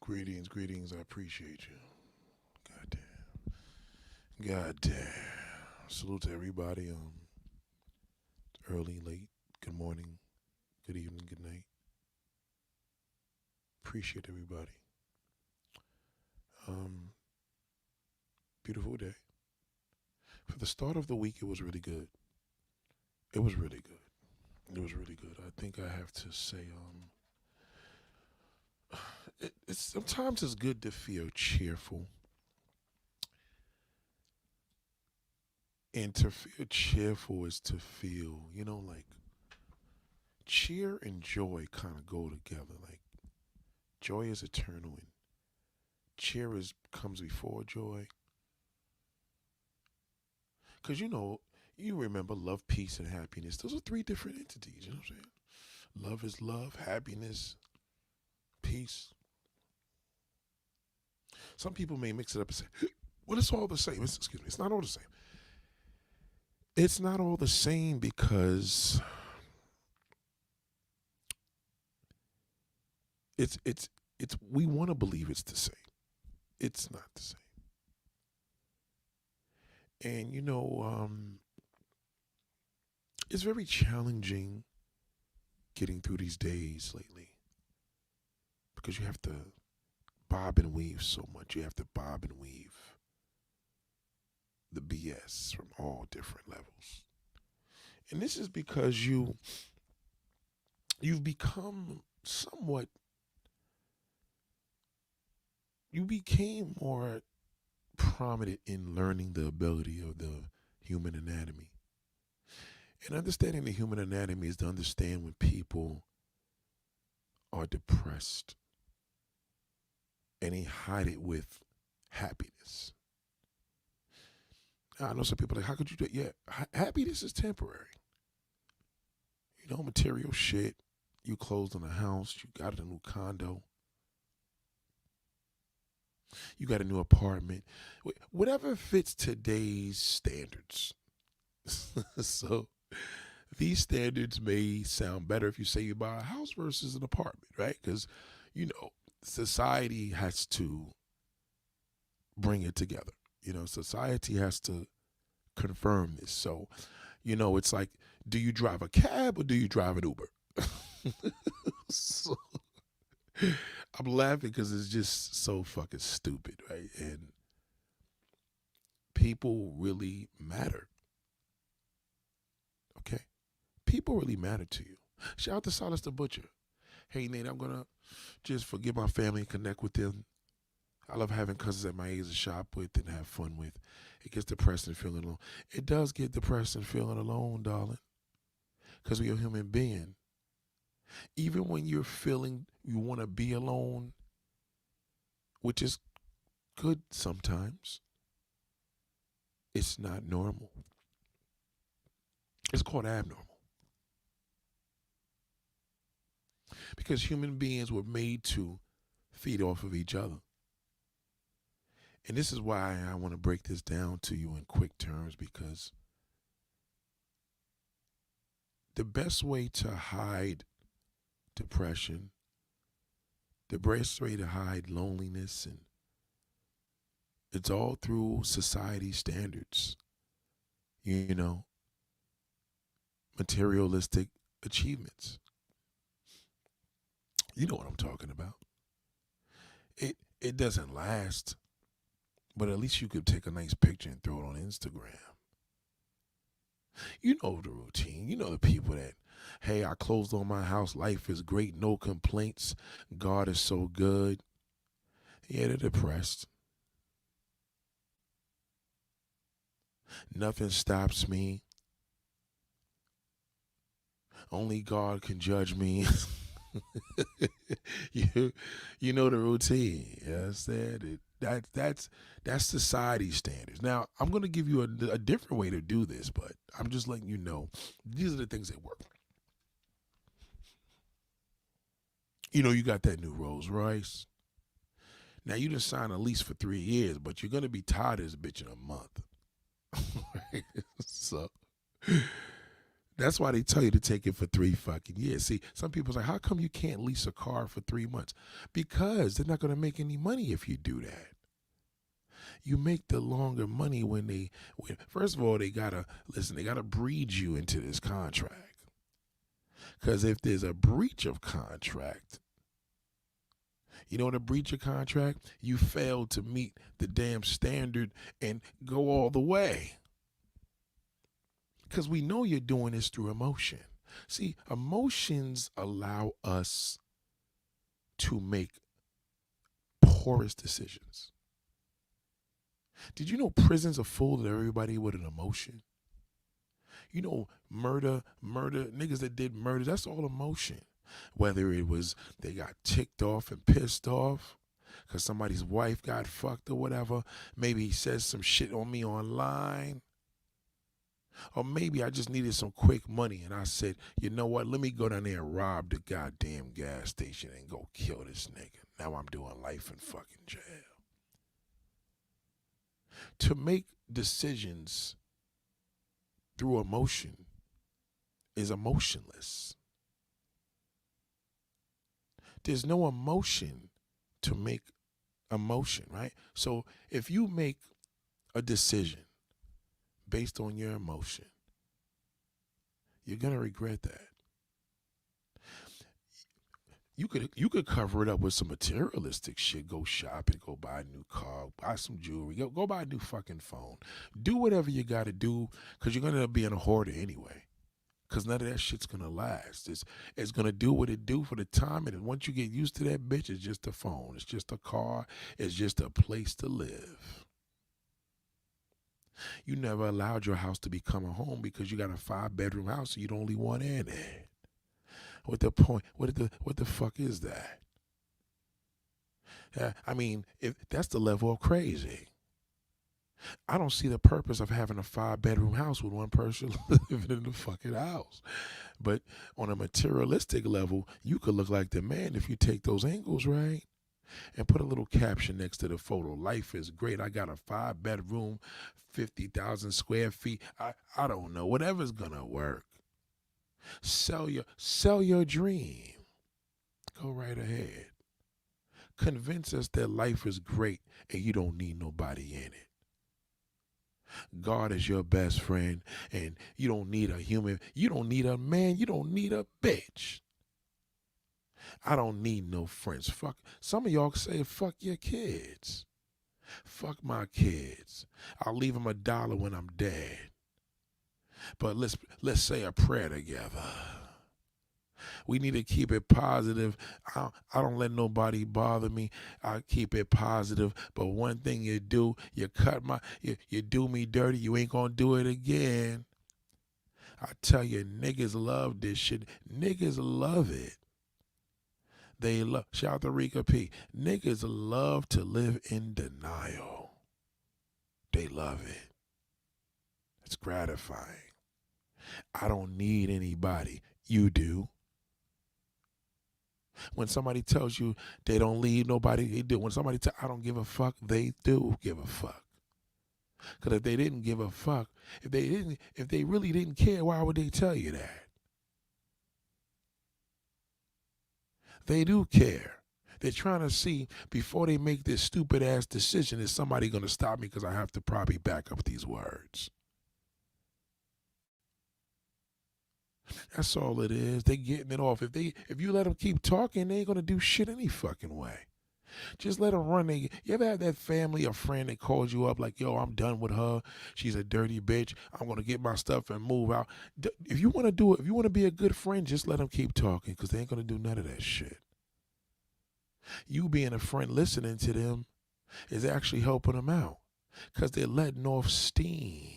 Greetings, greetings. I appreciate you. Goddamn. Goddamn. Salute to everybody. Early, late, good morning, good evening, good night. Appreciate everybody. Um, Beautiful day. For the start of the week, it was really good. It was really good. It was really good. I think I have to say, it's sometimes it's good to feel cheerful, and to feel cheerful is to feel, like cheer and joy kind of go together. Like joy is eternal, and cheer is comes before joy. Because you remember love, peace, and happiness. Those are three different entities. You know what I'm saying? Love is love, happiness, peace. Some people may mix it up and say, well, it's all the same. Excuse me, it's not all the same. It's not all the same because it's we want to believe it's the same. It's not the same. And it's very challenging getting through these days lately because you have to bob and weave so much. You have to bob and weave the BS from all different levels. And this is because you've become somewhat you became more prominent in learning the ability of the human anatomy. And understanding the human anatomy is to understand when people are depressed and they hide it with happiness. Now, I know some people are like, how could you do it? Yeah, happiness is temporary. Material shit. You closed on a house. You got a new condo. You got a new apartment. Whatever fits today's standards. So these standards may sound better if you say you buy a house versus an apartment, right? Because, society has to bring it together. Society has to confirm this. So, it's like, do you drive a cab or do you drive an Uber? So, I'm laughing because it's just so fucking stupid, right? And people really matter. Okay? People really matter to you. Shout out to Silas the Butcher. Hey, Nate, I'm going to just forgive my family and connect with them. I love having cousins at my age to shop with and have fun with. It gets depressing feeling alone. It does get depressing feeling alone, darling, because we're a human being. Even when you're feeling you want to be alone, which is good sometimes, it's not normal. It's called abnormal. Because human beings were made to feed off of each other. And this is why I want to break this down to you in quick terms, because the best way to hide depression, the best way to hide loneliness, and it's all through society standards, materialistic achievements. You know what I'm talking about. It doesn't last, but at least you could take a nice picture and throw it on Instagram. You know the routine. You know the people that, hey, I closed on my house. Life is great. No complaints. God is so good. Yeah, they're depressed. Nothing stops me. Only God can judge me. you you know the routine. I said it. That's society standards. Now I'm gonna give you a different way to do this, but I'm just letting you know these are the things that work. You got that new Rolls Royce. Now you just signed a lease for 3 years, but you're gonna be tired of this bitch in a month. So That's why they tell you to take it for 3 fucking years. See, some people's like, how come you can't lease a car for 3 months? Because they're not going to make any money if you do that. You make the longer money first of all, they got to breed you into this contract. Because if there's a breach of contract, you know what a breach of contract? You failed to meet the damn standard and go all the way. Because we know you're doing this through emotion. See, emotions allow us to make poorest decisions. Did you know prisons are full of everybody with an emotion? You know, murder, niggas that did murder, that's all emotion. Whether it was they got ticked off and pissed off because somebody's wife got fucked or whatever. Maybe he says some shit on me online. Or maybe I just needed some quick money and I said, you know what, let me go down there and rob the goddamn gas station and go kill this nigga. Now I'm doing life in fucking jail. To make decisions through emotion is emotionless. There's no emotion to make emotion, right? So if you make a decision based on your emotion, you're going to regret that. You could cover it up with some materialistic shit. Go shopping, go buy a new car, buy some jewelry, go buy a new fucking phone. Do whatever you got to do because you're going to end up being a hoarder anyway. Because none of that shit's going to last. It's going to do what it do for the time. And once you get used to that bitch, it's just a phone. It's just a car. It's just a place to live. You never allowed your house to become a home because you got a 5-bedroom house and you're the only one in it. What the point? What the fuck is that? I mean, if that's the level of crazy. I don't see the purpose of having a 5-bedroom house with one person living in the fucking house. But on a materialistic level, you could look like the man if you take those angles right. And put a little caption next to the photo. Life is great. I got a 5-bedroom, 50,000 square feet. I don't know. Whatever's gonna work. Sell your dream. Go right ahead. Convince us that life is great and you don't need nobody in it. God is your best friend and you don't need a human. You don't need a man. You don't need a bitch. I don't need no friends. Fuck. Some of y'all say, fuck your kids. Fuck my kids. I'll leave them $1 when I'm dead. But let's say a prayer together. We need to keep it positive. I don't let nobody bother me. I keep it positive. But one thing you do, you do me dirty. You ain't gonna do it again. I tell you, niggas love this shit. Niggas love it. They love, shout out to Rika P. Niggas love to live in denial. They love it. It's gratifying. I don't need anybody. You do. When somebody tells you they don't need nobody, they do. When somebody tells I don't give a fuck, they do give a fuck. Because if they didn't give a fuck, if they really didn't care, why would they tell you that? They do care. They're trying to see before they make this stupid ass decision, is somebody going to stop me because I have to probably back up these words. That's all it is. They getting it off. If you let them keep talking, they ain't going to do shit any fucking way. Just let them run. You ever have that family or friend that calls you up like, yo, I'm done with her. She's a dirty bitch. I'm going to get my stuff and move out. If you want to do it, if you want to be a good friend, just let them keep talking because they ain't going to do none of that shit. You being a friend listening to them is actually helping them out because they're letting off steam.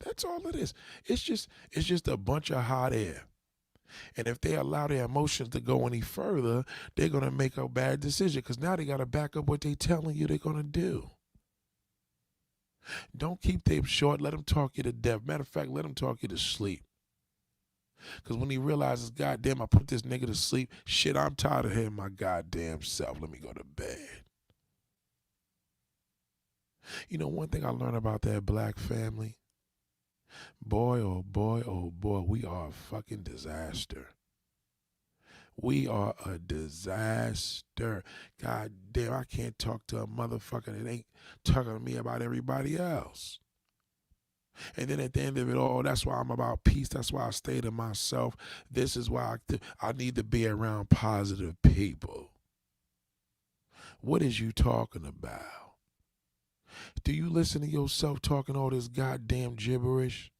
That's all it is. It's just a bunch of hot air. And if they allow their emotions to go any further, they're going to make a bad decision because now they got to back up what they're telling you they're going to do. Don't keep them short. Let them talk you to death. Matter of fact, let them talk you to sleep. Because when he realizes, goddamn, I put this nigga to sleep, shit, I'm tired of hearing my goddamn self. Let me go to bed. You know, one thing I learned about that black family, Boy, oh boy, we are a fucking disaster. We are a disaster. God damn, I can't talk to a motherfucker that ain't talking to me about everybody else. And then at the end of it all, that's why I'm about peace. That's why I stay to myself. This is why I need to be around positive people. What is you talking about? Do you listen to yourself talking all this goddamn gibberish?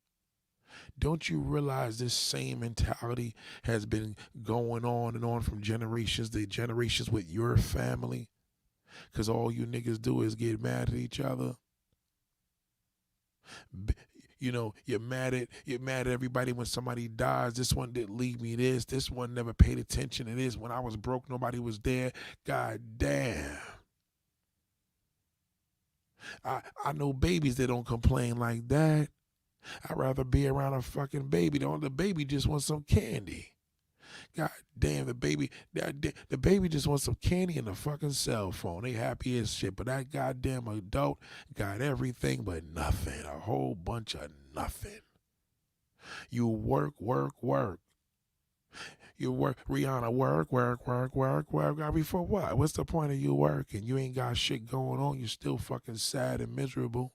Don't you realize this same mentality has been going on and on from generations to generations with your family? Because all you niggas do is get mad at each other. You know, you're mad at everybody when somebody dies. This one didn't leave me this. This one never paid attention to this. When I was broke, nobody was there. God damn. I know babies that don't complain like that. I'd rather be around a fucking baby. The baby just wants some candy. God damn, the baby just wants some candy and a fucking cell phone. They happy as shit. But that goddamn adult got everything but nothing. A whole bunch of nothing. You work, work, work. You work, Rihanna, work, work, work, work, work. I mean, for what? What's the point of you working? You ain't got shit going on. You're still fucking sad and miserable.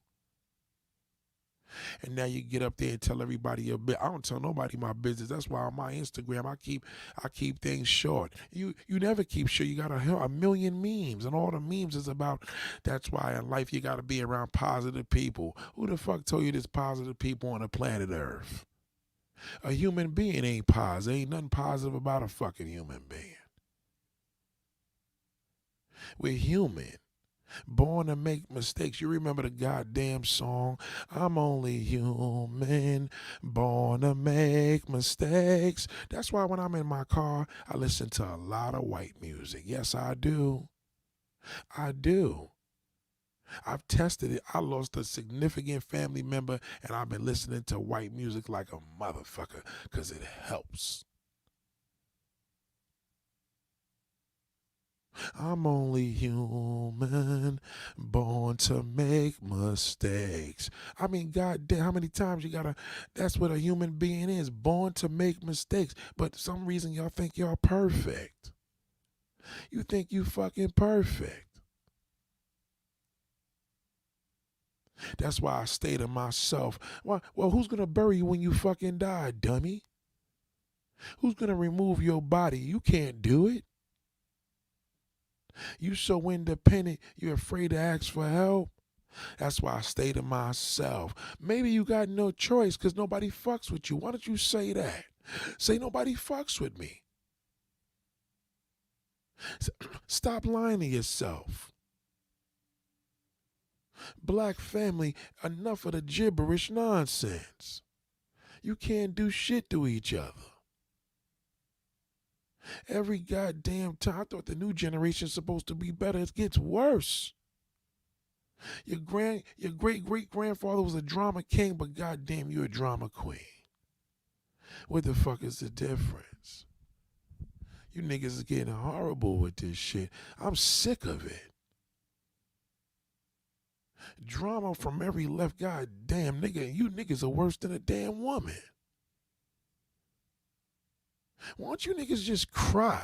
And now you get up there and tell everybody your bit. I don't tell nobody my business. That's why on my Instagram I keep things short. You never keep short. You got a million memes, and all the memes is about. That's why in life you got to be around positive people. Who the fuck told you there's positive people on the planet Earth? A human being ain't positive. Ain't nothing positive about a fucking human being. We're human. Born to make mistakes. You remember the goddamn song, I'm only human, born to make mistakes. That's why when I'm in my car, I listen to a lot of white music. Yes, I do. I do. I've tested it. I lost a significant family member, and I've been listening to white music like a motherfucker because it helps. I'm only human, born to make mistakes. I mean, goddamn, how many times you gotta, that's what a human being is, born to make mistakes. But for some reason y'all think y'all perfect. You think you fucking perfect. That's why I stay to myself. Well, who's gonna bury you when you fucking die, dummy? Who's gonna remove your body? You can't do it. You so independent, you're afraid to ask for help. That's why I stay to myself. Maybe you got no choice because nobody fucks with you. Why don't you say that? Say nobody fucks with me. Stop lying to yourself. Black family, enough of the gibberish nonsense. You can't do shit to each other. Every goddamn time, I thought the new generation's supposed to be better. It gets worse. Your great great grandfather was a drama king, but goddamn, you're a drama queen. What the fuck is the difference? You niggas is getting horrible with this shit. I'm sick of it. Drama from every left. Goddamn, nigga, you niggas are worse than a damn woman. Why don't you niggas just cry?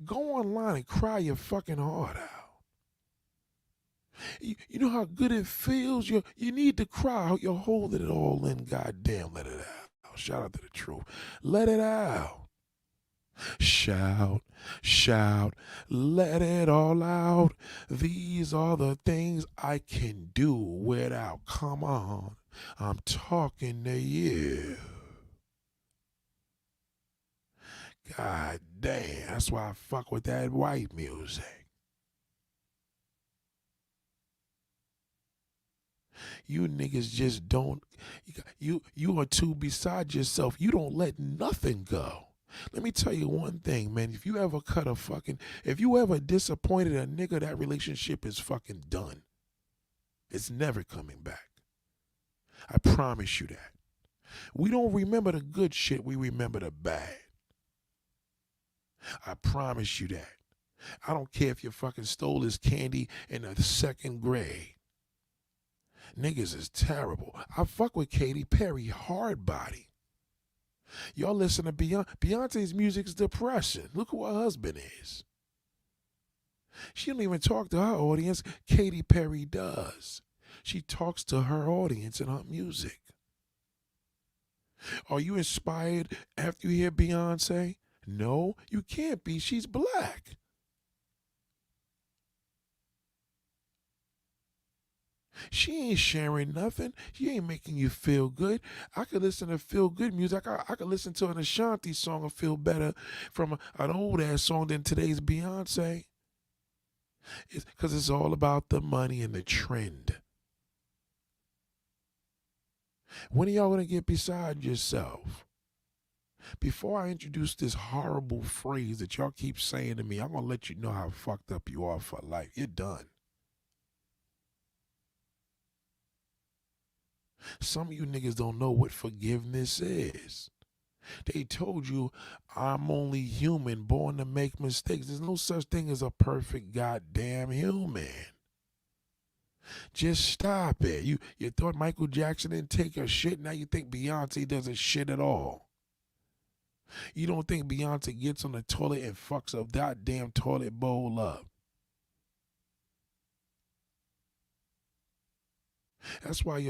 Go online and cry your fucking heart out. You know how good it feels? You need to cry. You're holding it all in. Goddamn, let it out. Shout out to the truth. Let it out. Shout, shout, let it all out. These are the things I can do without. Come on, I'm talking to you. God damn, that's why I fuck with that white music. You niggas just don't. You are too beside yourself. You don't let nothing go. Let me tell you one thing, man. If you ever if you ever disappointed a nigga, that relationship is fucking done. It's never coming back. I promise you that. We don't remember the good shit, we remember the bad. I promise you that. I don't care if you fucking stole his candy in the second grade. Niggas is terrible. I fuck with Katy Perry, hard body. Y'all listen to Beyonce. Beyonce's music's depression. Look who her husband is. She don't even talk to her audience. Katy Perry does. She talks to her audience in her music. Are you inspired after you hear Beyonce? No, you can't be. She's black. She ain't sharing nothing. She ain't making you feel good. I could listen to feel good music. I could listen to an Ashanti song and feel better from an old ass song than today's Beyonce. It's because it's all about the money and the trend. When are y'all gonna get beside yourself? Before I introduce this horrible phrase that y'all keep saying to me, I'm gonna let you know how fucked up you are for life. You're done. Some of you niggas don't know what forgiveness is. They told you I'm only human, born to make mistakes. There's no such thing as a perfect goddamn human. Just stop it. You thought Michael Jackson didn't take a shit, now you think Beyonce doesn't shit at all. You don't think Beyonce gets on the toilet and fucks a goddamn toilet bowl up. That's why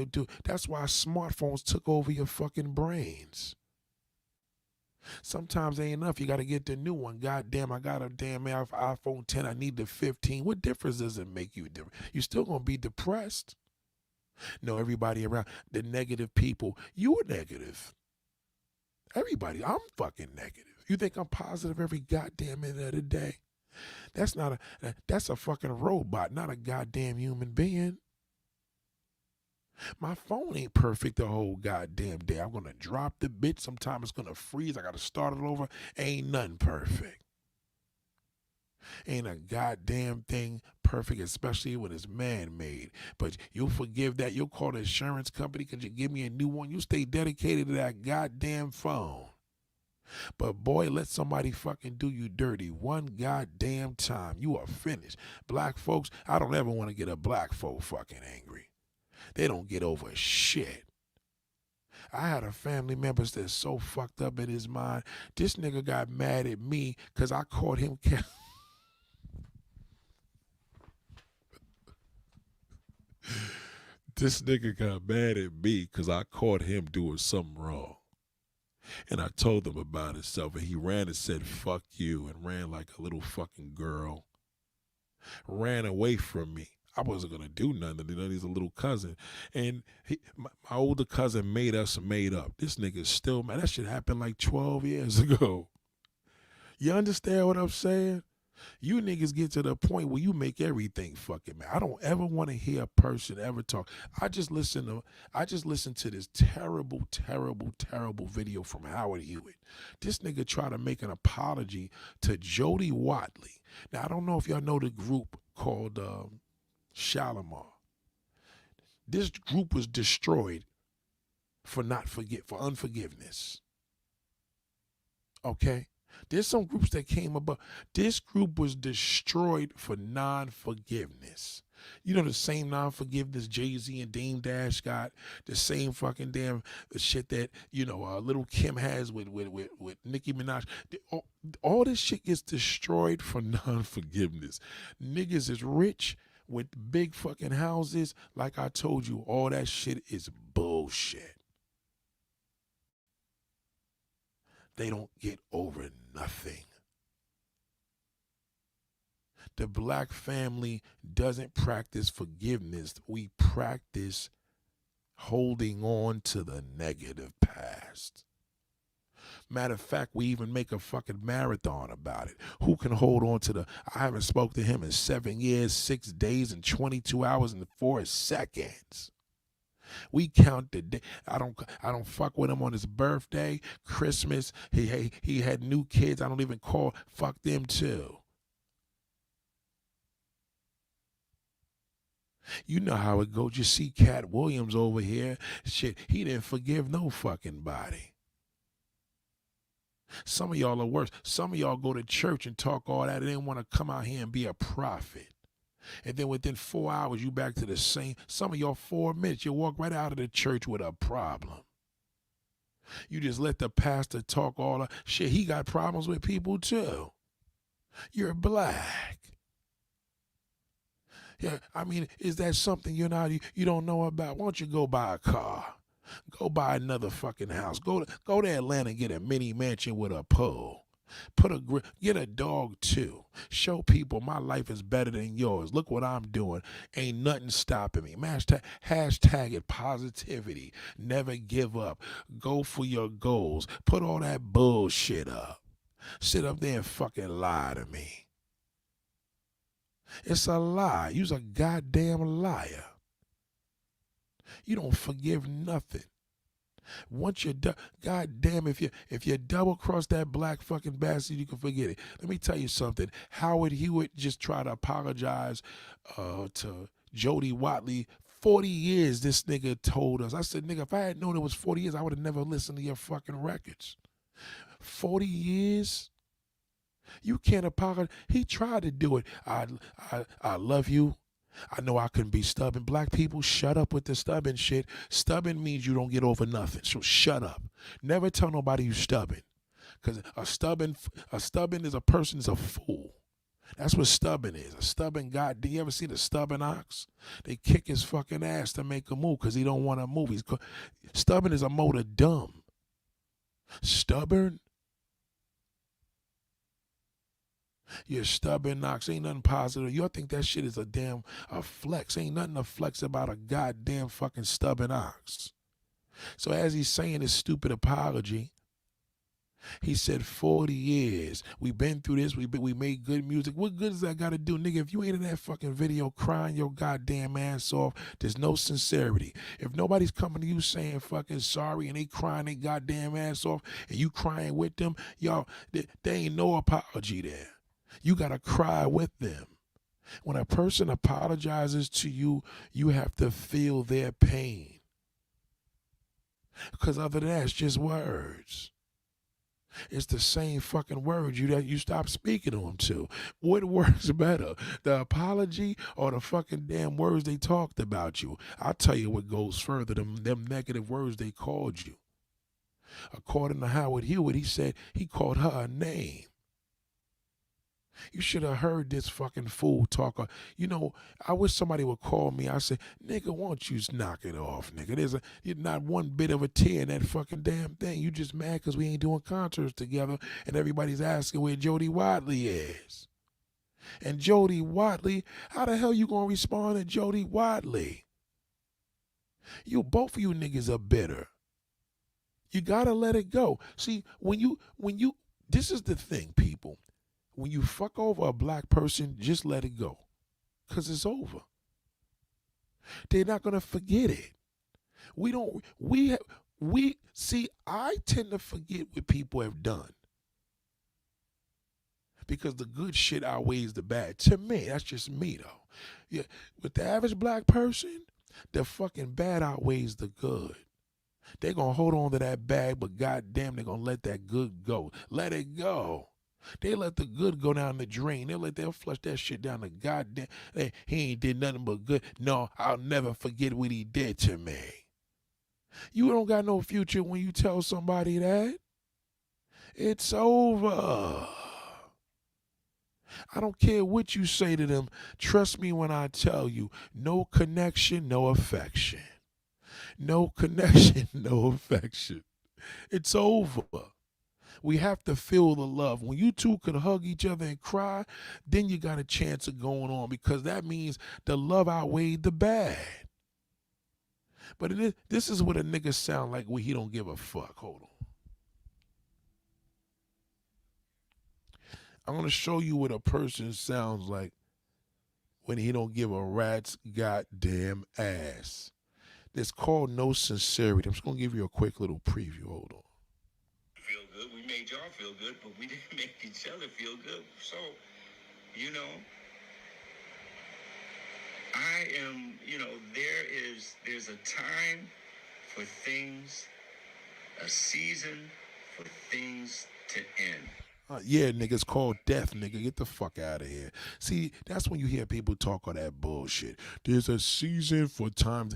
that's why smartphones took over your fucking brains. Sometimes ain't enough. You got to get the new one. God damn, I got a damn iPhone 10. I need the 15. What difference does it make you? You still going to be depressed. No, everybody around, the negative people, you are negative. Everybody, I'm fucking negative. You think I'm positive every goddamn minute of the day? That's a fucking robot, not a goddamn human being. My phone ain't perfect the whole goddamn day. I'm going to drop the bit. Sometimes it's going to freeze. I got to start it over. Ain't nothing perfect. Ain't a goddamn thing perfect, especially when it's man-made. But you'll forgive that. You'll call the insurance company. Could you give me a new one? You stay dedicated to that goddamn phone. But boy, let somebody fucking do you dirty one goddamn time. You are finished. Black folks, I don't ever want to get a black folk fucking angry. They don't get over shit. I had a family member that's so fucked up in his mind. This nigga got mad at me because I caught him. This nigga got mad at me because I caught him doing something wrong. And I told him about himself, and he ran and said, fuck you, and ran like a little fucking girl. Ran away from me. I wasn't going to do nothing. He's a little cousin. And my older cousin made us made up. This nigga's still mad. That shit happened like 12 years ago. You understand what I'm saying? You niggas get to the point where you make everything fucking mad. I don't ever want to hear a person ever talk. I just listened to this terrible, terrible, terrible video from Howard Hewitt. This nigga tried to make an apology to Jody Watley. Now, I don't know if y'all know the group called Shalimar. This group was destroyed for unforgiveness. Okay? There's some groups that came above. This group was destroyed for non-forgiveness. You know, the same non-forgiveness Jay-Z and Dame Dash got, the same fucking damn shit that, Little Kim has with Nicki Minaj. All this shit gets destroyed for non-forgiveness. Niggas is rich with big fucking houses. Like I told you, all that shit is bullshit. They don't get over nothing. The black family doesn't practice forgiveness. We practice holding on to the negative past. Matter of fact, we even make a fucking marathon about it. Who can hold on to I haven't spoke to him in 7 years, 6 days, and 22 hours and 4 seconds. We count the day. I don't fuck with him on his birthday, Christmas. He had new kids. I don't even call. Fuck them too. You know how it goes. You see Cat Williams over here. Shit, he didn't forgive no fucking body. Some of y'all are worse. Some of y'all go to church and talk all that and then want to come out here and be a prophet. And then within 4 hours, you back to the same. Some of y'all 4 minutes, you walk right out of the church with a problem. You just let the pastor talk all that shit. He got problems with people too. You're black. Yeah, I mean, is that something you don't know about? Why don't you go buy a car? Go buy another fucking house. Go to Atlanta and get a mini mansion with a pool. Get a dog too. Show people my life is better than yours. Look what I'm doing. Ain't nothing stopping me. Hashtag it positivity. Never give up. Go for your goals. Put all that bullshit up. Sit up there and fucking lie to me. It's a lie. You's a goddamn liar. You don't forgive nothing. Once you goddamn, if you double cross that black fucking bastard, you can forget it. Let me tell you something. Howard Hewitt just tried to apologize to Jody Watley. 40 years this nigga told us. I said, nigga, if I had known it was 40 years, I would have never listened to your fucking records. 40 years? You can't apologize. He tried to do it. I love you. I know I can be stubborn. Black people, shut up with the stubborn shit. Stubborn means you don't get over nothing. So shut up. Never tell nobody you stubborn. Because a stubborn is a person is a fool. That's what stubborn is. A stubborn guy. Do you ever see the stubborn ox? They kick his fucking ass to make a move because he don't want to move. Stubborn is a mode of dumb. Stubborn? You're stubborn, Knox. Ain't nothing positive. You think that shit is a flex. Ain't nothing to flex about a goddamn fucking stubborn ox. So as he's saying his stupid apology, he said 40 years. We've been through this. We made good music. What good does that got to do? Nigga, if you ain't in that fucking video crying your goddamn ass off, there's no sincerity. If nobody's coming to you saying fucking sorry and they crying their goddamn ass off and you crying with them, y'all, there ain't no apology there. You got to cry with them. When a person apologizes to you, you have to feel their pain. Because other than that, it's just words. It's the same fucking words you stop speaking to them to. What works better, the apology or the fucking damn words they talked about you? I'll tell you what goes further, them negative words they called you. According to Howard Hewitt, he said he called her a name. You should have heard this fucking fool talker. You know, I wish somebody would call me. I say, nigga, why don't you just knock it off, nigga? There's not one bit of a tear in that fucking damn thing. You just mad because we ain't doing concerts together and everybody's asking where Jody Watley is. And Jody Watley, how the hell you gonna respond to Jody Watley? Both of you niggas are bitter. You gotta let it go. See, this is the thing, people. When you fuck over a black person, just let it go. Because it's over. They're not going to forget it. See, I tend to forget what people have done. Because the good shit outweighs the bad. To me, that's just me, though. Yeah, with the average black person, the fucking bad outweighs the good. They're going to hold on to that bad, but goddamn, they're going to let that good go. Let it go. They let the good go down the drain. They'll flush that shit down the goddamn. He ain't did nothing but good. No, I'll never forget what he did to me. You don't got no future when you tell somebody that. It's over. I don't care what you say to them. Trust me when I tell you, no connection, no affection. No connection, no affection. It's over. We have to feel the love. When you two could hug each other and cry, then you got a chance of going on because that means the love outweighed the bad. But this is what a nigga sound like when he don't give a fuck. Hold on. I'm going to show you what a person sounds like when he don't give a rat's goddamn ass. It's called no sincerity. I'm just going to give you a quick little preview. Hold on. Feel good. We made y'all feel good, but we didn't make each other feel good. So, there's a time for things, a season for things to end. Yeah, nigga, it's called death, nigga. Get the fuck out of here. See, that's when you hear people talk all that bullshit. There's a season for times.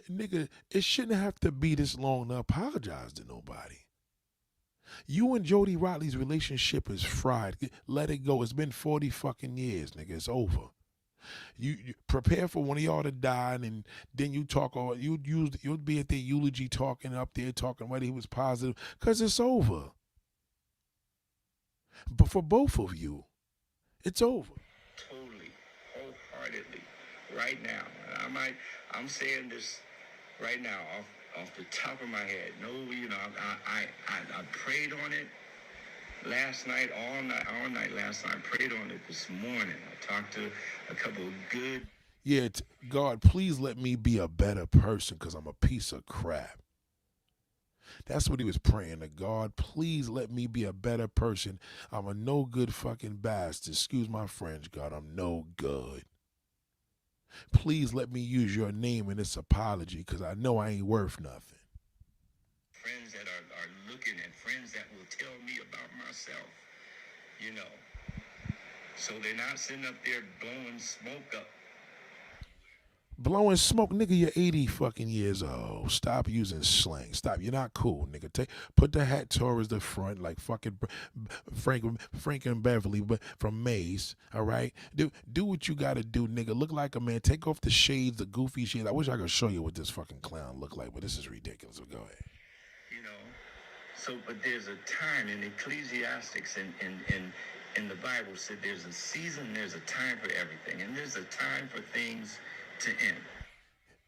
Nigga, it shouldn't have to be this long to apologize to nobody. You and Jody Watley's relationship is fried. Let it go. It's been 40 fucking years, nigga. It's over. You prepare for one of y'all to die, and then you talk, or you'd be at their eulogy talking up there, talking whether he was positive, because it's over. But for both of you, it's over. Totally, wholeheartedly, right now. I'm saying this right now off the top of my head. No, I prayed on it last night, all night last night. I prayed on it this morning. I talked to a couple of good. Yeah, God, please let me be a better person because I'm a piece of crap. That's what he was praying to God. Please let me be a better person. I'm a no good fucking bastard. Excuse my French, God. I'm no good. Please let me use your name in this apology because I know I ain't worth nothing. Friends that are looking, and friends that will tell me about myself, you know. So they're not sitting up there blowing smoke up. Blowing smoke, nigga, you're 80 fucking years old. Stop using slang. Stop. You're not cool, nigga. Put the hat towards the front like fucking Frank and Beverly but from Maze, all right? Do what you gotta do, nigga. Look like a man. Take off the shades, the goofy shit. I wish I could show you what this fucking clown look like, but this is ridiculous. But go ahead. You know, so, but there's a time in Ecclesiastics in the Bible said there's a season, there's a time for everything, and there's a time for things to end.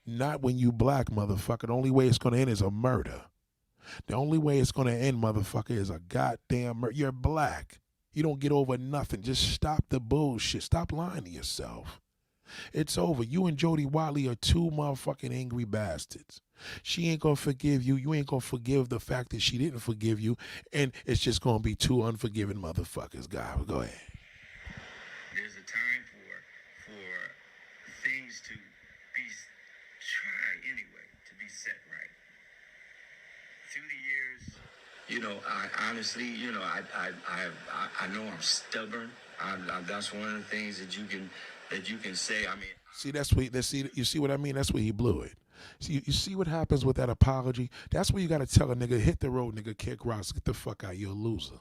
Not when you black, motherfucker. The only way it's gonna end is a murder. The only way it's gonna end, motherfucker, is a goddamn murder. You're black. You don't get over nothing. Just stop the bullshit. Stop lying to yourself. It's over. You and Jody Watley are two motherfucking angry bastards. She ain't gonna forgive you. You ain't gonna forgive the fact that she didn't forgive you. And it's just gonna be two unforgiving motherfuckers. God, go ahead. There's a time for things to be try anyway to be set right. Through the years, you know, I honestly, you know, I know I'm stubborn. That's one of the things that you can say. I mean, see, you see what I mean? That's where he blew it. See, you see what happens with that apology? That's where you gotta tell a nigga, hit the road, nigga, kick rocks, get the fuck out, you're a loser.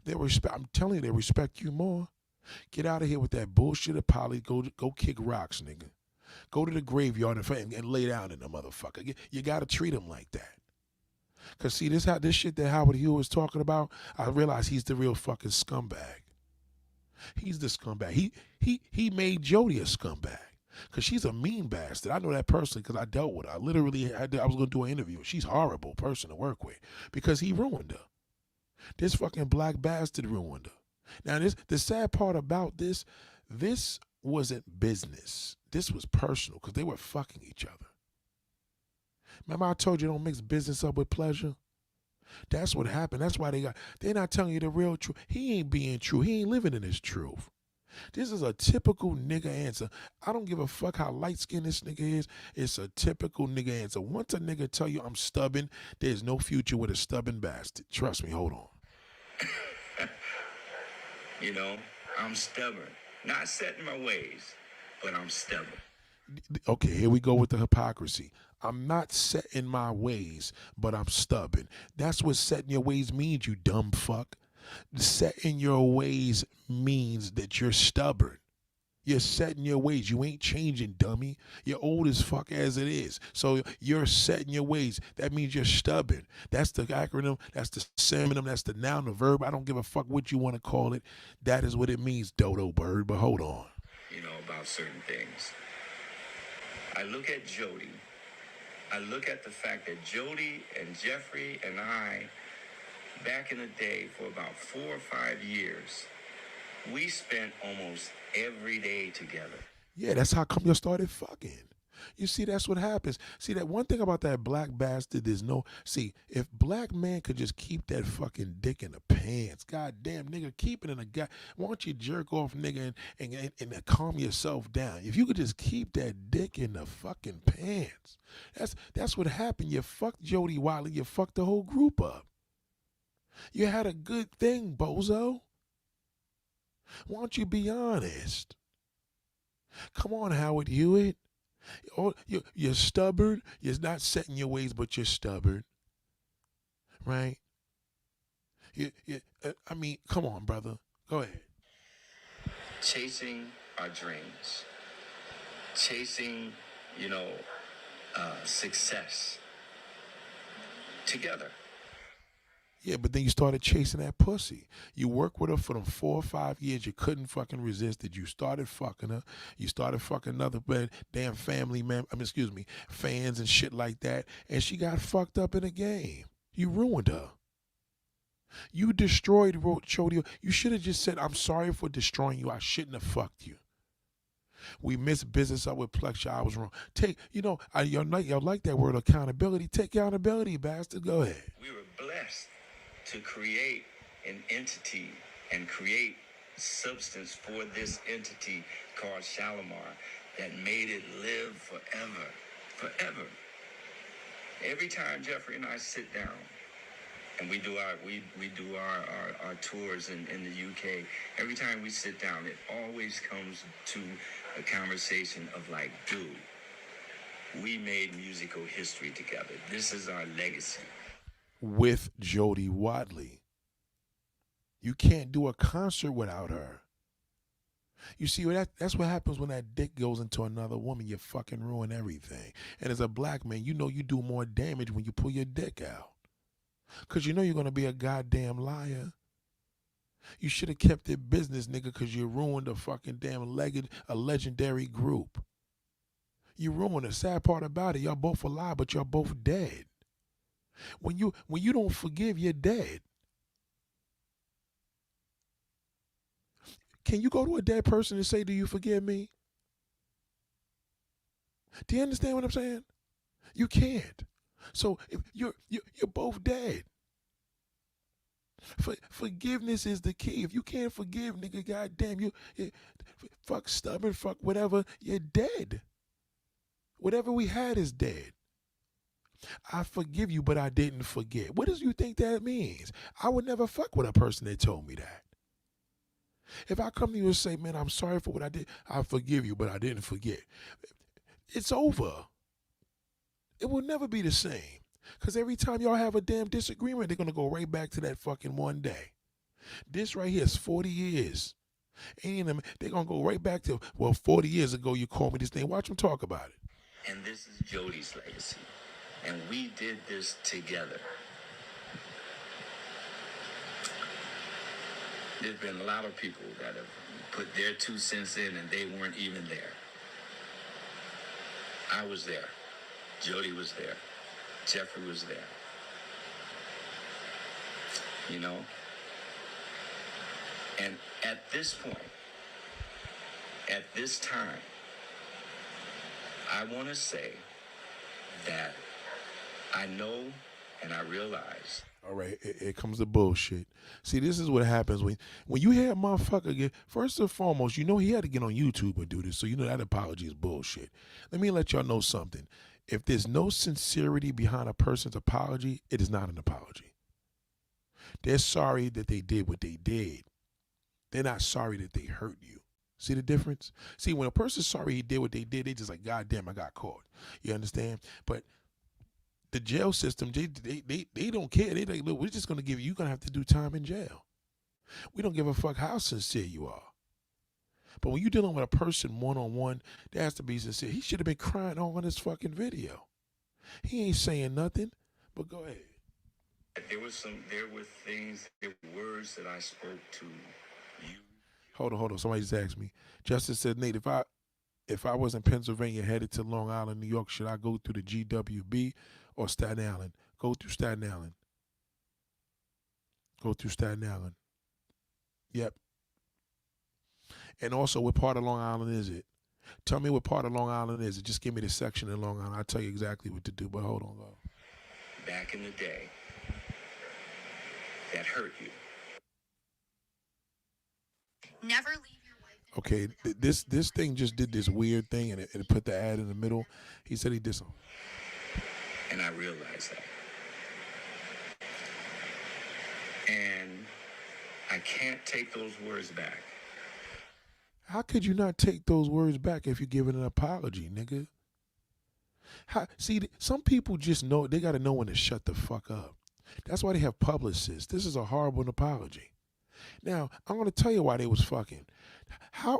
I'm telling you, they respect you more. Get out of here with that bullshit apology. Go kick rocks, nigga. Go to the graveyard and lay down in the motherfucker. You gotta treat him like that. Cause see, this shit that Howard Hughes was talking about, I realize he's the real fucking scumbag. He's the scumbag. He made Jody a scumbag. Cause she's a mean bastard. I know that personally because I dealt with her. I was gonna do an interview. She's a horrible person to work with because he ruined her. This fucking black bastard ruined her. Now the sad part about this wasn't business. This was personal because they were fucking each other. Remember I told you don't mix business up with pleasure? That's what happened. That's why they're not telling you the real truth. He ain't being true. He ain't living in his truth. This is a typical nigga answer. I don't give a fuck how light-skinned this nigga is. It's a typical nigga answer. Once a nigga tell you I'm stubborn, there's no future with a stubborn bastard. Trust me, hold on. You know, I'm stubborn. Not set in my ways, but I'm stubborn. Okay, here we go with the hypocrisy. I'm not set in my ways, but I'm stubborn. That's what set in your ways means, you dumb fuck. Set in your ways means that you're stubborn. You're set in your ways. You ain't changing, dummy. You're old as fuck as it is. So you're set in your ways. That means you're stubborn. That's the acronym. That's the synonym. That's the noun, the verb. I don't give a fuck what you want to call it. That is what it means, dodo bird. But hold on. You know, about certain things. I look at Jody. I look at the fact that Jody and Jeffrey and I, back in the day, for about 4 or 5 years, we spent almost every day together. Yeah, that's how come you started fucking. You see, that's what happens. See, that one thing about that black bastard is if black man could just keep that fucking dick in the pants, goddamn nigga, keep it in the guy. Why don't you jerk off, nigga, and calm yourself down? If you could just keep that dick in the fucking pants. That's what happened. You fucked Jody Watley, you fucked the whole group up. You had a good thing, bozo. Why don't you be honest? Come on, Howard Hewitt. Oh, you're stubborn. You're not set in your ways, but you're stubborn, right? I mean, come on, brother. Go ahead. Chasing our dreams, chasing, you know, success together. Yeah, but then you started chasing that pussy. You worked with her for them 4 or 5 years. You couldn't fucking resist it. You started fucking her. You started fucking another damn family member. Excuse me, fans and shit like that. And she got fucked up in a game. You ruined her. You destroyed Chodio. You should have just said, "I'm sorry for destroying you. I shouldn't have fucked you. We missed business up with Plex. I was wrong." Take, y'all like that word accountability. Take accountability, bastard. Go ahead. We were blessed to create an entity and create substance for this entity called Shalimar that made it live forever. Forever. Every time Jeffrey and I sit down and we do our tours in the UK, every time we sit down, it always comes to a conversation of like, dude, we made musical history together. This is our legacy. With Jody Watley. You can't do a concert without her. You see, that's what happens when that dick goes into another woman. You fucking ruin everything. And as a black man, you know you do more damage when you pull your dick out. Because you know you're going to be a goddamn liar. You should have kept it business, nigga, because you ruined a fucking damn a legendary group. You ruined the sad part about it. Y'all both alive, but y'all both dead. When you don't forgive, you're dead. Can you go to a dead person and say, "Do you forgive me?" Do you understand what I'm saying? You can't. So if you're both dead. Forgiveness is the key. If you can't forgive, nigga, goddamn, you fuck stubborn, fuck whatever, you're dead. Whatever we had is dead. I forgive you, but I didn't forget. What does you think that means? I would never fuck with a person that told me that. If I come to you and say, "Man, I'm sorry for what I did. I forgive you, but I didn't forget," it's over. It will never be the same. Because every time y'all have a damn disagreement, they're going to go right back to that fucking one day. This right here is 40 years. They're going to go right back to, 40 years ago you called me this thing. Watch them talk about it. And this is Jody's legacy. And we did this together. There's been a lot of people that have put their 2 cents in and they weren't even there. I was there. Jody was there. Jeffrey was there. You know? And at this point, at this time, I want to say that I know and I realize. All right, it comes the bullshit. See, this is what happens when you hear a motherfucker get, first and foremost, you know he had to get on YouTube and do this, so you know that apology is bullshit. Let me let y'all know something. If there's no sincerity behind a person's apology, it is not an apology. They're sorry that they did what they did. They're not sorry that they hurt you. See the difference? See, when a person's sorry he did what they did, they just like, "God damn, I got caught." You understand? But the jail system, they don't care. They like, "Look, we're just gonna give you're gonna have to do time in jail. We don't give a fuck how sincere you are." But when you're dealing with a person one-on-one, there has to be sincere. He should have been crying all on his fucking video. He ain't saying nothing, but go ahead. There were things, there were words that I spoke to you. Hold on. Somebody just asked me. Justice said, "Nate, if I was in Pennsylvania headed to Long Island, New York, should I go through the GWB or Staten Island?" Go through Staten Island. Go through Staten Island. Yep. And also, what part of Long Island is it? Tell me what part of Long Island is it. Just give me the section in Long Island. I'll tell you exactly what to do, but hold on, go. Back in the day, that hurt you. Never leave your wife. Okay, this thing just did this weird thing, and it put the ad in the middle. He said he did something. And I realized that. And I can't take those words back. How could you not take those words back if you're giving an apology, nigga? See, some people just know, they got to know when to shut the fuck up. That's why they have publicists. This is a horrible apology. Now, I'm going to tell you why they was fucking. How,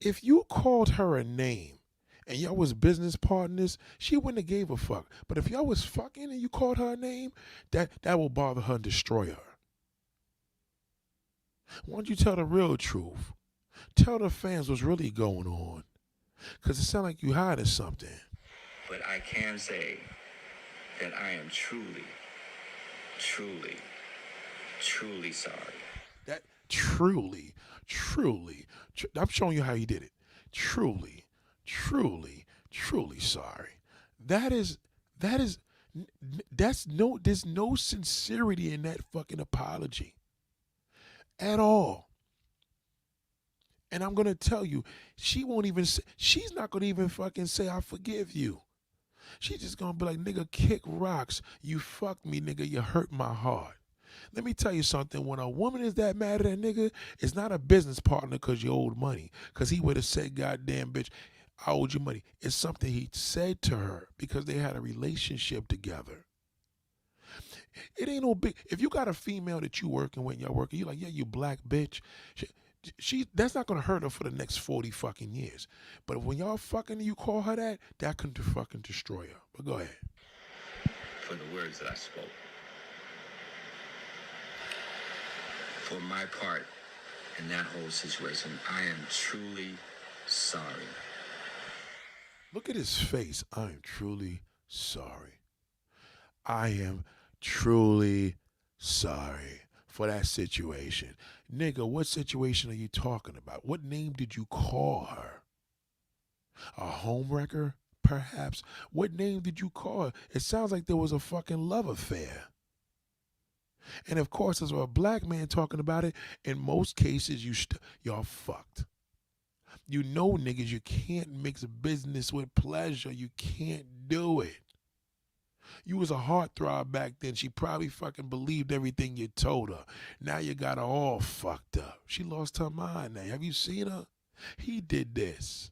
if you called her a name and y'all was business partners, she wouldn't have gave a fuck. But if y'all was fucking and you called her a name, that will bother her and destroy her. Why don't you tell the real truth? Tell the fans what's really going on. Because it sounds like you hiding something. But I can say that I am truly, truly, truly sorry. That truly, I'm showing you how he did it. Truly, truly, truly sorry. There's no sincerity in that fucking apology at all. And I'm gonna tell you, she's not gonna even fucking say I forgive you. She's just gonna be like, nigga, kick rocks. You fucked me, nigga. You hurt my heart. Let me tell you something. When a woman is that mad at a nigga, it's not a business partner because you owed money. Because he would have said, goddamn bitch, I owed you money. It's something he said to her because they had a relationship together. It ain't no big. If you got a female that you working with, y'all working, you like, yeah, you black bitch. That's not gonna hurt her for the next 40 fucking years. But when y'all fucking, you call her that can fucking destroy her. But go ahead. For the words that I spoke. For my part in that whole situation, I am truly sorry. Look at his face. I am truly sorry. I am truly sorry for that situation. Nigga, what situation are you talking about? What name did you call her? A homewrecker, perhaps? What name did you call her? It sounds like there was a fucking love affair. And of course, as a black man talking about it, in most cases, y'all fucked. You know, niggas, you can't mix business with pleasure. You can't do it. You was a heartthrob back then. She probably fucking believed everything you told her. Now you got her all fucked up. She lost her mind now. Have you seen her? He did this.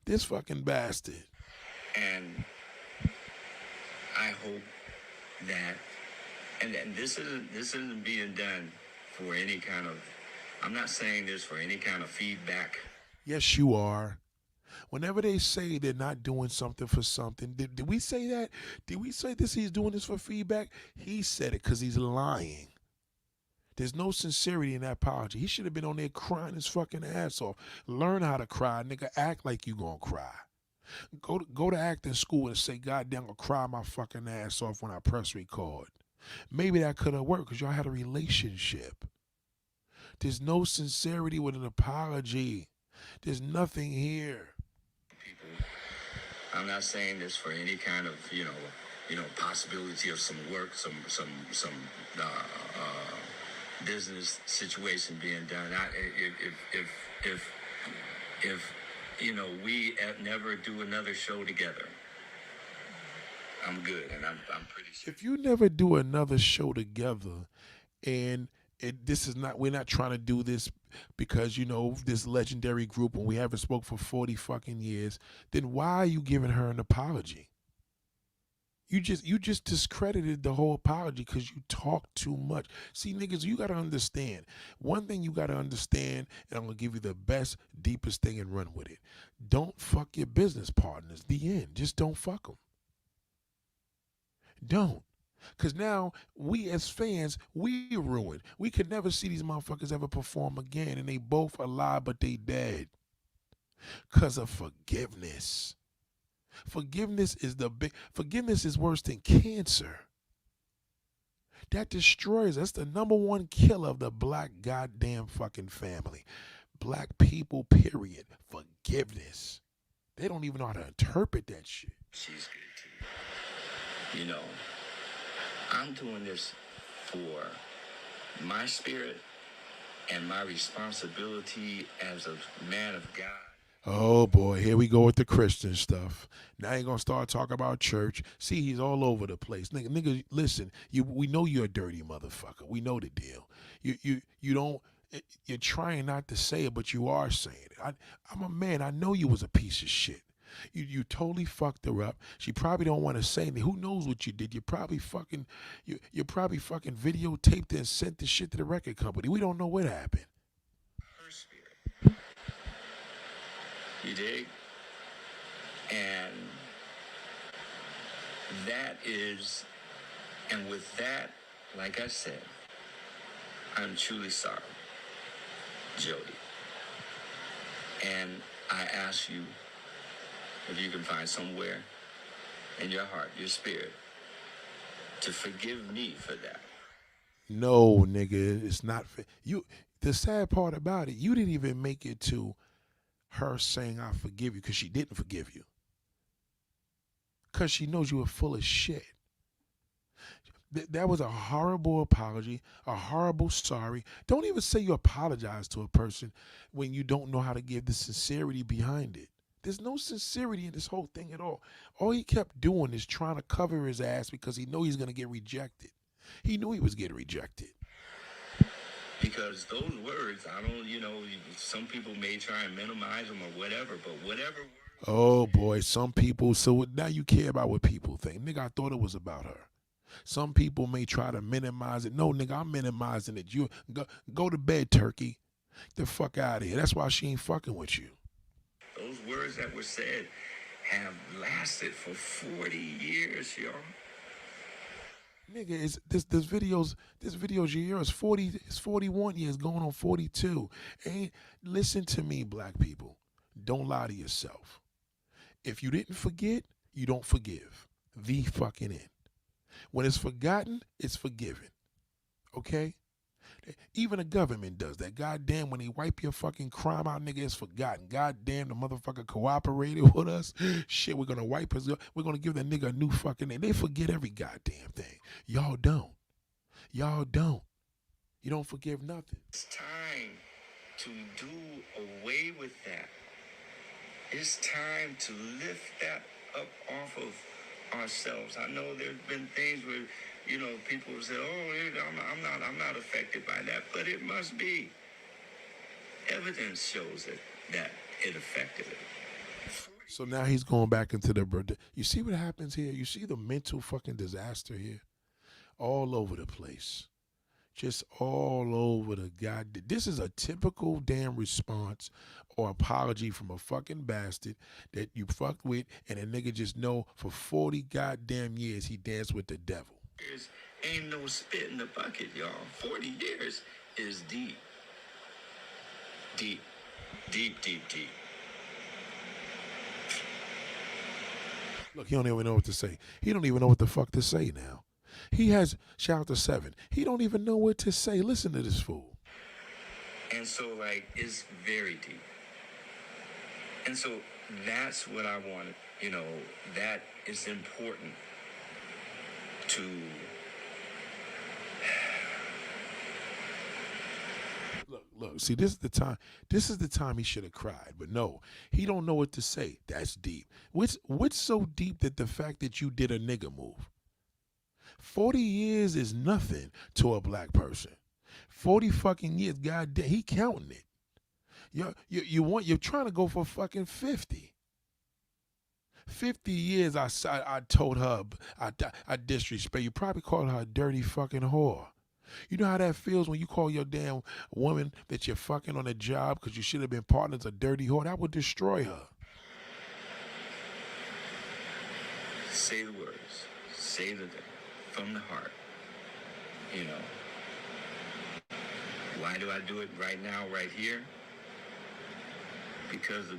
This fucking bastard. And I hope that, and this isn't being done for any kind of, I'm not saying this for any kind of feedback. Yes, you are. Whenever they say they're not doing something for something, did we say that? Did we say this? He's doing this for feedback? He said it because he's lying. There's no sincerity in that apology. He should have been on there crying his fucking ass off. Learn how to cry, nigga. Act like you gonna cry. Go to acting school and say, goddamn, I'm gonna cry my fucking ass off when I press record. Maybe that could have worked because y'all had a relationship. There's no sincerity with an apology. There's nothing here. People, I'm not saying this for any kind of, possibility of some work, some business situation being done. If we never do another show together, I'm good, and I'm pretty sure. If you never do another show together, and we're not trying to do this because this legendary group and we haven't spoke for 40 fucking years, then why are you giving her an apology? You just discredited the whole apology because you talk too much. See, niggas, you got to understand. One thing you got to understand, and I'm going to give you the best, deepest thing and run with it. Don't fuck your business partners. The end. Just don't fuck them. Don't. Because now, we as fans, we ruined. We could never see these motherfuckers ever perform again, and they both alive, but they dead. Because of forgiveness. Forgiveness is worse than cancer. That destroys us. That's the number one killer of the black goddamn fucking family. Black people, period. Forgiveness. They don't even know how to interpret that shit. She's good too. I'm doing this for my spirit and my responsibility as a man of God. Oh boy, here we go with the Christian stuff. Now you're gonna start talking about church. See, he's all over the place. Nigga, listen, we know you're a dirty motherfucker. We know the deal. You don't you're trying not to say it, but you are saying it. I'm a man, I know you was a piece of shit. You totally fucked her up. She probably don't want to say anything. Who knows what you did? You probably fucking you probably fucking videotaped it and sent the shit to the record company. We don't know what happened. Her spirit. You dig? And that is, and with that, like I said, I'm truly sorry, Jody. And I ask you if you can find somewhere in your heart, your spirit, to forgive me for that. No, nigga, it's not. You. The sad part about it, you didn't even make it to her saying I forgive you because she didn't forgive you. Because she knows you were full of shit. That was a horrible apology, a horrible sorry. Don't even say you apologize to a person when you don't know how to give the sincerity behind it. There's no sincerity in this whole thing at all. All he kept doing is trying to cover his ass because he knew he's going to get rejected. He knew he was getting rejected. Because those words, I don't, some people may try and minimize them or whatever, but whatever. Oh boy, some people, so now you care about what people think. Nigga, I thought it was about her. Some people may try to minimize it. No, nigga, I'm minimizing it. You go to bed, turkey. Get the fuck out of here. That's why she ain't fucking with you. Those words that were said have lasted for 40 years, y'all. Nigga, this video's your year is 40, it's 41 years, going on 42. Listen to me, black people. Don't lie to yourself. If you didn't forget, you don't forgive. The fucking end. When it's forgotten, it's forgiven. Okay? Even the government does that. Goddamn, when they wipe your fucking crime out, nigga, it's forgotten. Goddamn, the motherfucker cooperated with us. Shit, we're gonna wipe his. We're gonna give that nigga a new fucking name. They forget every goddamn thing. Y'all don't. Y'all don't. You don't forgive nothing. It's time to do away with that. It's time to lift that up off of ourselves. I know there's been things where, people have said, "Oh, I'm not affected by that," but it must be. Evidence shows that it affected it. So now he's going back into the birthday. You see what happens here? You see the mental fucking disaster here? All over the place. Just all over the god. This is a typical damn response or apology from a fucking bastard that you fucked with, and a nigga just know for 40 goddamn years he danced with the devil. Ain't no spit in the bucket, y'all. 40 years is deep. Deep. Deep, deep, deep. Look, he don't even know what to say. He don't even know what the fuck to say now. He has, shout out to 7. He don't even know what to say. Listen to this fool. And so, it's very deep. And so that's what I wanted. That is important to... Look, see, this is the time he should have cried, but no, he don't know what to say. That's deep. What's so deep that the fact that you did a nigga move? 40 years is nothing to a black person. 40 fucking years, goddamn, he counting it. You're trying to go for fucking 50. 50 years I told her, I disrespect. You probably called her a dirty fucking whore. You know how that feels when you call your damn woman that you're fucking on a job because you should have been partners a dirty whore? That would destroy her. Say the words. Say the thing from the heart. Why do I do it right now, right here? Because of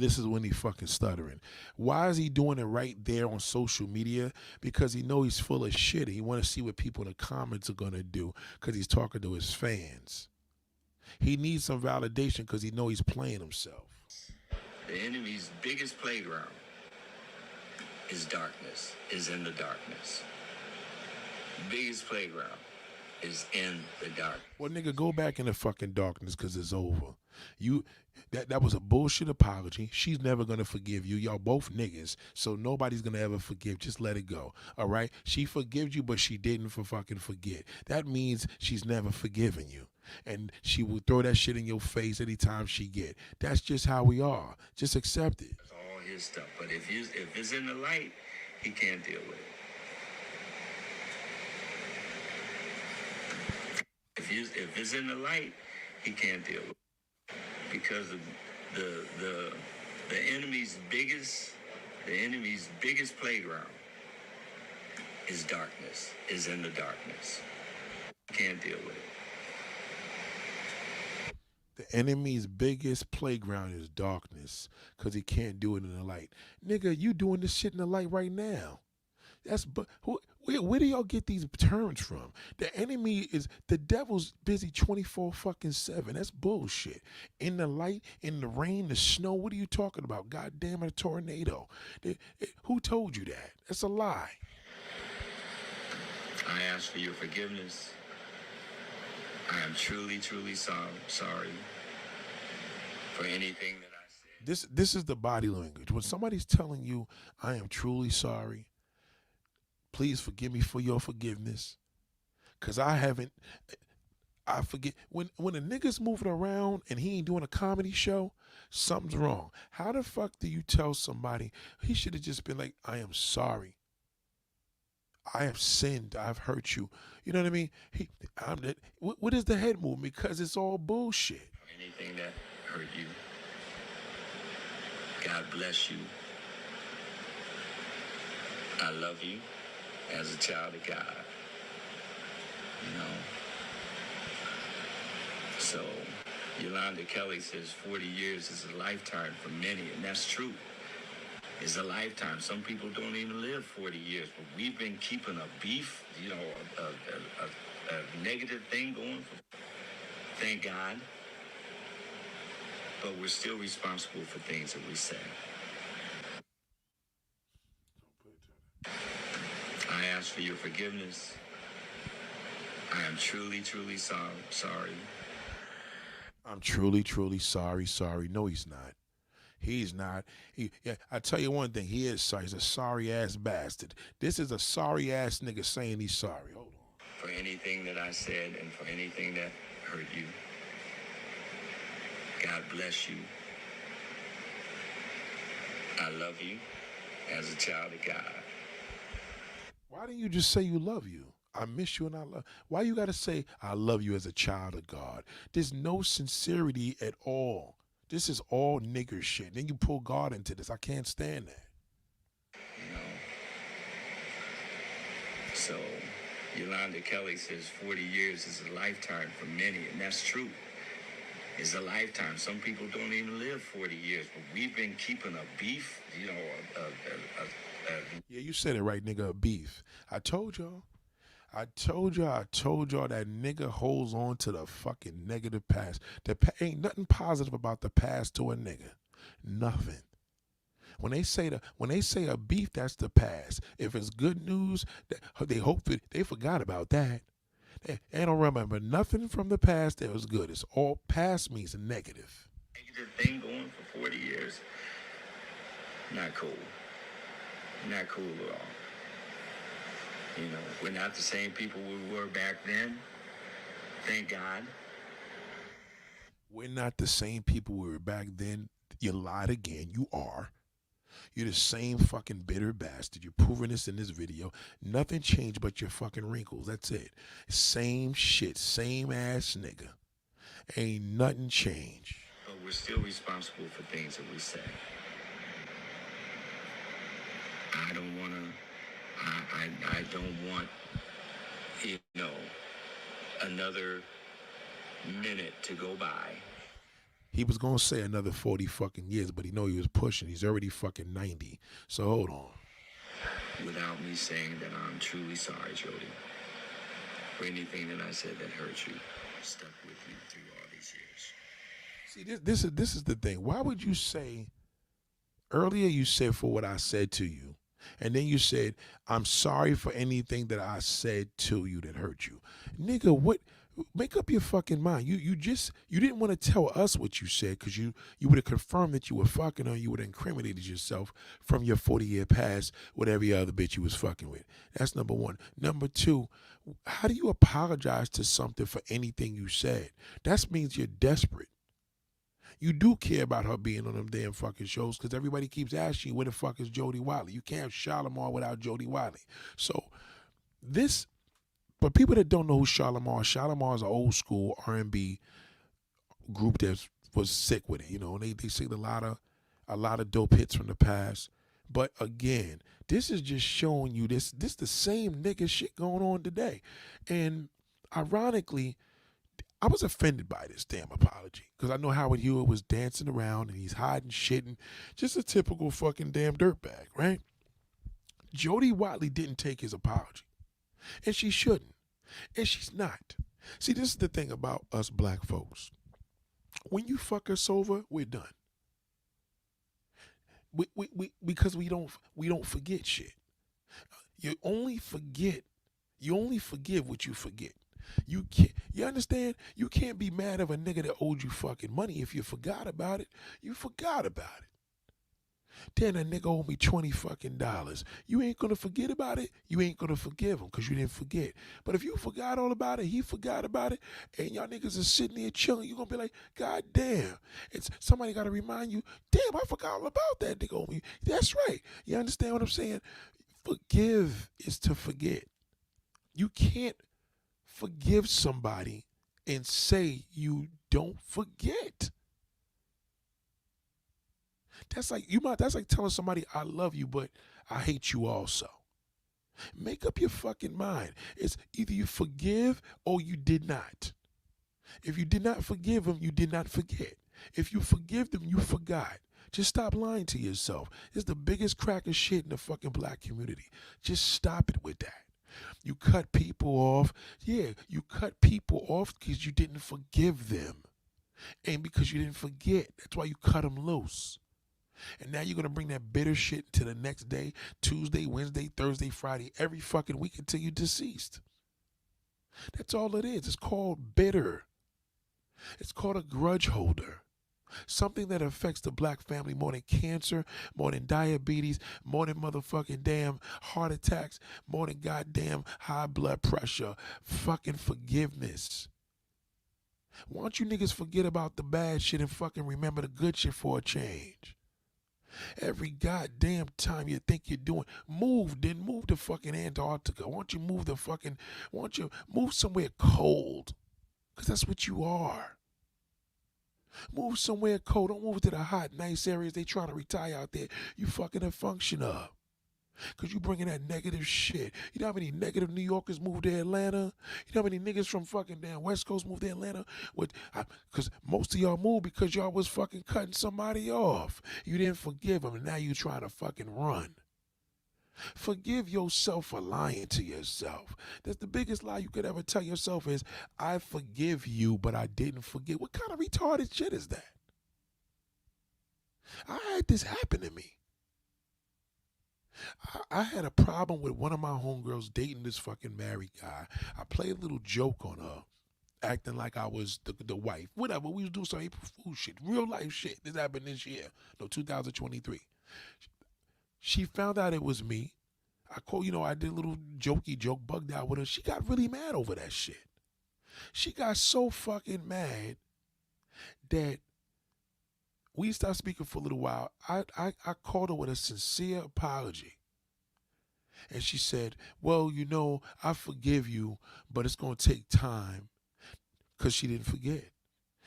this is when he fucking stuttering. Why is he doing it right there on social media? Because he know he's full of shit. He want to see what people in the comments are gonna do because he's talking to his fans. He needs some validation because he know he's playing himself. The enemy's biggest playground is darkness, is in the darkness. Biggest playground is in the dark. Well, nigga, go back in the fucking darkness because it's over. You that was a bullshit apology. She's never gonna forgive you. Y'all both niggas, so nobody's gonna ever forgive. Just let it go. All right? She forgives you, but she didn't for fucking forget. That means she's never forgiven you. And she will throw that shit in your face anytime she get. That's just how we are. Just accept it. That's all his stuff. But if it's in the light, he can't deal with it. If it's in the light, he can't deal with it. Because of the enemy's biggest playground is darkness, is in the darkness. Can't deal with it. The enemy's biggest playground is darkness because he can't do it in the light. Nigga, you doing this shit in the light right now. That's but where do y'all get these terms from? The enemy is the devil's busy 24/7. That's bullshit. In the light, in the rain, the snow. What are you talking about? God damn it, a tornado. Who told you that? That's a lie. I ask for your forgiveness. I am truly, truly sorry for anything that I said. This is the body language. When somebody's telling you, I am truly sorry, please forgive me for your forgiveness. Cause I forget when a nigga's moving around and he ain't doing a comedy show, something's wrong. How the fuck do you tell somebody? He should have just been like, I am sorry. I have sinned. I've hurt you. You know what I mean? What is the head movement? Because it's all bullshit. Anything that hurt you, God bless you. I love you as a child of God. You know? So, Yolanda Kelly says 40 years is a lifetime for many, and that's true. It's a lifetime. Some people don't even live 40 years, but we've been keeping a beef, you know, a negative thing going. Thank God. But we're still responsible for things that we say. I ask for your forgiveness. I am truly, truly sorry. I'm truly, truly sorry. No, he's not. He's not. I tell you one thing. He is sorry. He's a sorry ass bastard. This is a sorry ass nigga saying he's sorry. Hold on. For anything that I said and for anything that hurt you. God bless you. I love you as a child of God. Why didn't you just say you love you? I miss you and I love. Why you gotta say I love you as a child of God? There's no sincerity at all. This is all nigger shit. Then you pull God into this. I can't stand that. You know. So, Yolanda Kelly says 40 years is a lifetime for many, and that's true. It's a lifetime. Some people don't even live 40 years, but we've been keeping a beef, you know, Yeah, you said it right, nigga, a beef. I told y'all that nigga holds on to the fucking negative past. Ain't nothing positive about the past to a nigga. Nothing. When they say a beef, that's the past. If it's good news, they hope that they forgot about that. They don't remember nothing from the past that was good. It's all past means negative. Negative thing going for 40 years. Not cool. Not cool at all. You know, we're not the same people we were back then. Thank God. We're not the same people we were back then. You lied again. You are. You're the same fucking bitter bastard. You're proving this in this video. Nothing changed but your fucking wrinkles. That's it. Same shit. Same ass nigga. Ain't nothing changed. But we're still responsible for things that we say. I don't want to... I don't want, you know, another minute to go by. He was going to say another 40 fucking years, but he know he was pushing. He's already fucking 90. So hold on. Without me saying that I'm truly sorry, Jody, for anything that I said that hurt you, stuck with you through all these years. See, this is the thing. Why would you say, earlier you said for what I said to you, and then you said, I'm sorry for anything that I said to you that hurt you. Nigga, what? Make up your fucking mind. You didn't want to tell us what you said because you would have confirmed that you were fucking her. You would have incriminated yourself from your 40-year past with every other bitch you was fucking with. That's number one. Number two, how do you apologize to something for anything you said? That means you're desperate. You do care about her being on them damn fucking shows because everybody keeps asking you, where the fuck is Jody Wiley? You can't have Shalimar without Jody Wiley. So this, but people that don't know who Shalimar is an old school R&B group that was sick with it. You know, they sing a lot of dope hits from the past. But again, this is just showing you this the same nigga shit going on today. And ironically, I was offended by this damn apology because I know Howard Hewitt was dancing around and he's hiding shit and just a typical fucking damn dirtbag, right? Jody Watley didn't take his apology, and she shouldn't, and she's not. See, this is the thing about us black folks. When you fuck us over, we're done. Because we don't forget shit. You only forgive what you forget. You understand? You can't be mad at a nigga that owed you fucking money. If you forgot about it, you forgot about it. Then a nigga owed me $20 fucking. You ain't gonna forget about it. You ain't gonna forgive him because you didn't forget. But if you forgot all about it, he forgot about it, and y'all niggas are sitting there chilling, you gonna be like, God damn. It's somebody gotta remind you, damn, I forgot all about that nigga owed me. That's right. You understand what I'm saying? Forgive is to forget. You can't forgive somebody and say you don't forget. That's like telling somebody I love you, but I hate you also. Make up your fucking mind. It's either you forgive or you did not. If you did not forgive them, you did not forget. If you forgive them, you forgot. Just stop lying to yourself. It's the biggest crack of shit in the fucking black community. Just stop it with that. You cut people off. Yeah, you cut people off because you didn't forgive them. And because you didn't forget. That's why you cut them loose. And now you're going to bring that bitter shit to the next day, Tuesday, Wednesday, Thursday, Friday, every fucking week until you're deceased. That's all it is. It's called bitter. It's called a grudge holder. Something that affects the black family more than cancer, more than diabetes, more than motherfucking damn heart attacks, more than goddamn high blood pressure. Fucking forgiveness. Why don't you niggas forget about the bad shit and fucking remember the good shit for a change? Every goddamn time you think you're doing, move to fucking Antarctica. Why don't you move somewhere cold? Because that's what you are. Move somewhere cold. Don't move to the hot, nice areas they trying to retire out there. You fucking a function of. Because you bringing that negative shit. You know how many negative New Yorkers moved to Atlanta? You know how many niggas from fucking damn West Coast moved to Atlanta? Because most of y'all moved because y'all was fucking cutting somebody off. You didn't forgive them, and now you trying to fucking run. Forgive yourself for lying to yourself. That's the biggest lie you could ever tell yourself is, I forgive you, but I didn't forget. What kind of retarded shit is that? I had this happen to me. I had a problem with one of my homegirls dating this fucking married guy. I played a little joke on her, acting like I was the wife. Whatever, we was doing some April Fool shit, real life shit. This happened this year, 2023. She found out it was me. I did a little jokey joke, bugged out with her. She got really mad over that shit. She got so fucking mad that we stopped speaking for a little while. I called her with a sincere apology. And she said, well, I forgive you, but it's going to take time, because she didn't forget.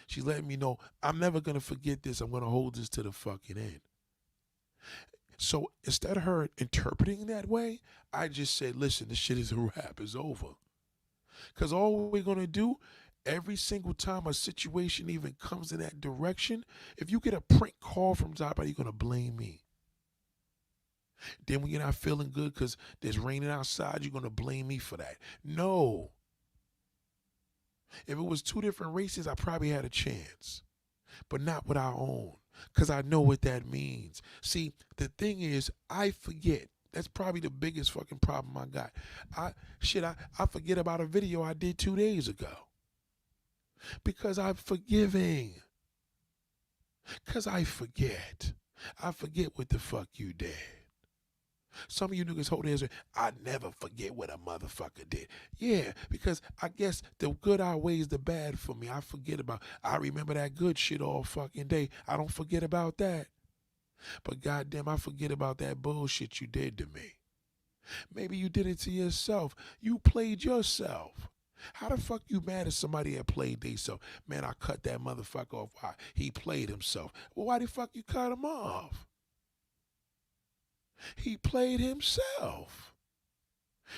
She let me know, I'm never going to forget this. I'm going to hold this to the fucking end. So instead of her interpreting that way, I just said, listen, this shit is a wrap. It's over. Because all we're going to do, every single time a situation even comes in that direction, if you get a prank call from somebody, you're going to blame me. Then when you're not feeling good because there's raining outside, you're going to blame me for that. No. If it was two different races, I probably had a chance. But not with our own. Because I know what that means. See, the thing is, I forget. That's probably the biggest fucking problem I got. I forget about a video I did 2 days ago. Because I'm forgiving. Because I forget. I forget what the fuck you did. Some of you niggas hold hands. I never forget what a motherfucker did. Yeah, because I guess the good outweighs the bad for me. I forget about. I remember that good shit all fucking day. I don't forget about that. But goddamn, I forget about that bullshit you did to me. Maybe you did it to yourself. You played yourself. How the fuck you mad at somebody that played themselves? Man, I cut that motherfucker off. Why? He played himself. Well, why the fuck you cut him off? He played himself.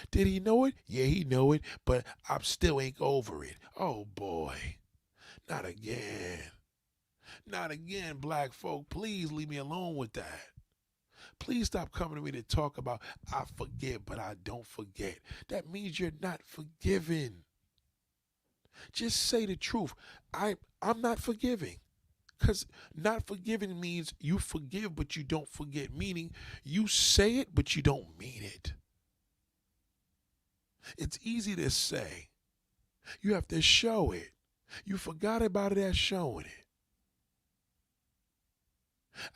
Did he know it? Yeah, he know it, but I still ain't over it. Oh boy. Not again. Not again, black folk. Please leave me alone with that. Please stop coming to me to talk about I forget, but I don't forget. That means you're not forgiven. Just say the truth. I'm not forgiving. Because not forgiving means you forgive, but you don't forget. Meaning you say it, but you don't mean it. It's easy to say. You have to show it. You forgot about it as showing it.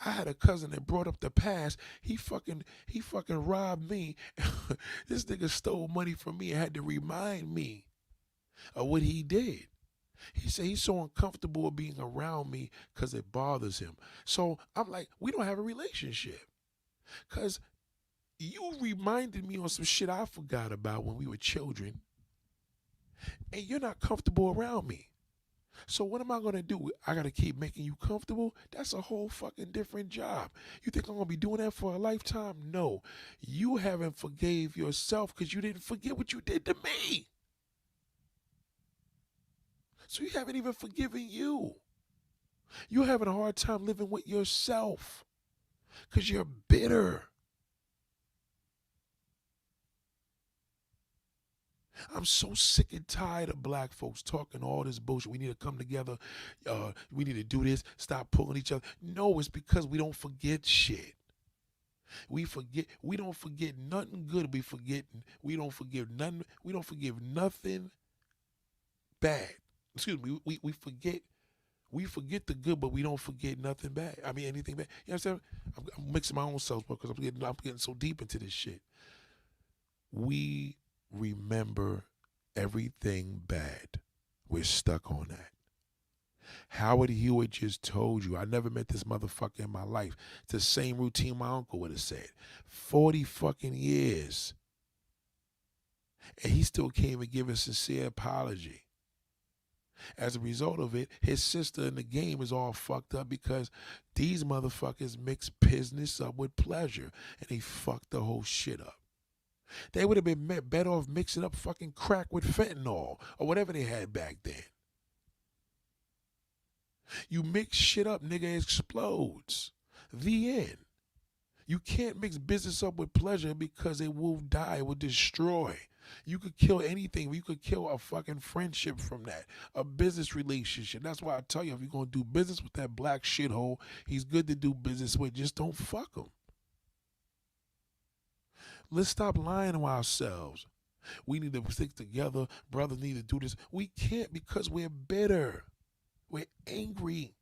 I had a cousin that brought up the past. He fucking robbed me. This nigga stole money from me and had to remind me of what he did. He said he's so uncomfortable with being around me because it bothers him. So I'm like, we don't have a relationship. Because you reminded me on some shit I forgot about when we were children. And you're not comfortable around me. So what am I going to do? I got to keep making you comfortable? That's a whole fucking different job. You think I'm going to be doing that for a lifetime? No. You haven't forgave yourself because you didn't forget what you did to me. So you haven't even forgiven you. You're having a hard time living with yourself because you're bitter. I'm so sick and tired of black folks talking all this bullshit. We need to come together. We need to do this. Stop pulling each other. No, it's because we don't forget shit. We forget. We don't forget nothing good. We don't forgive nothing. We don't forgive nothing bad. Excuse me. We forget. We forget the good, but we don't forget nothing bad. I mean, anything bad. You understand? I'm mixing my own self because I'm getting so deep into this shit. We remember everything bad. We're stuck on that. Howard Hewitt just told you, I never met this motherfucker in my life. It's the same routine my uncle would have said. 40 fucking years. And he still can't even give a sincere apology. As a result of it, his sister in the game is all fucked up because these motherfuckers mix business up with pleasure. And they fucked the whole shit up. They would have been better off mixing up fucking crack with fentanyl or whatever they had back then. You mix shit up, nigga, it explodes. The end. You can't mix business up with pleasure because it will die, it will destroy. You could kill anything. You could kill a fucking friendship from that, a business relationship. That's why I tell you, if you're going to do business with that black shithole, he's good to do business with. Just don't fuck him. Let's stop lying to ourselves. We need to stick together. Brothers need to do this. We can't because we're bitter. We're angry.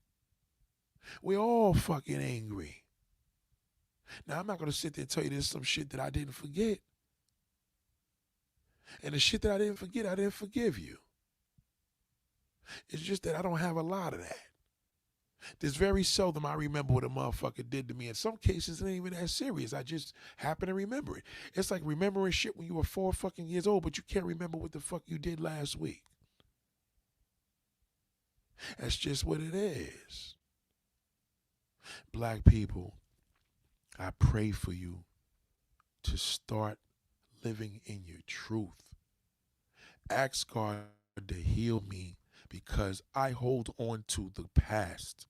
We're all fucking angry. Now, I'm not going to sit there and tell you there's some shit that I didn't forget. And the shit that I didn't forget, I didn't forgive you. It's just that I don't have a lot of that. There's very seldom I remember what a motherfucker did to me. In some cases, it ain't even that serious. I just happen to remember it. It's like remembering shit when you were 4 fucking years old, but you can't remember what the fuck you did last week. That's just what it is. Black people, I pray for you to start living in your truth. Ask God to heal me because I hold on to the past.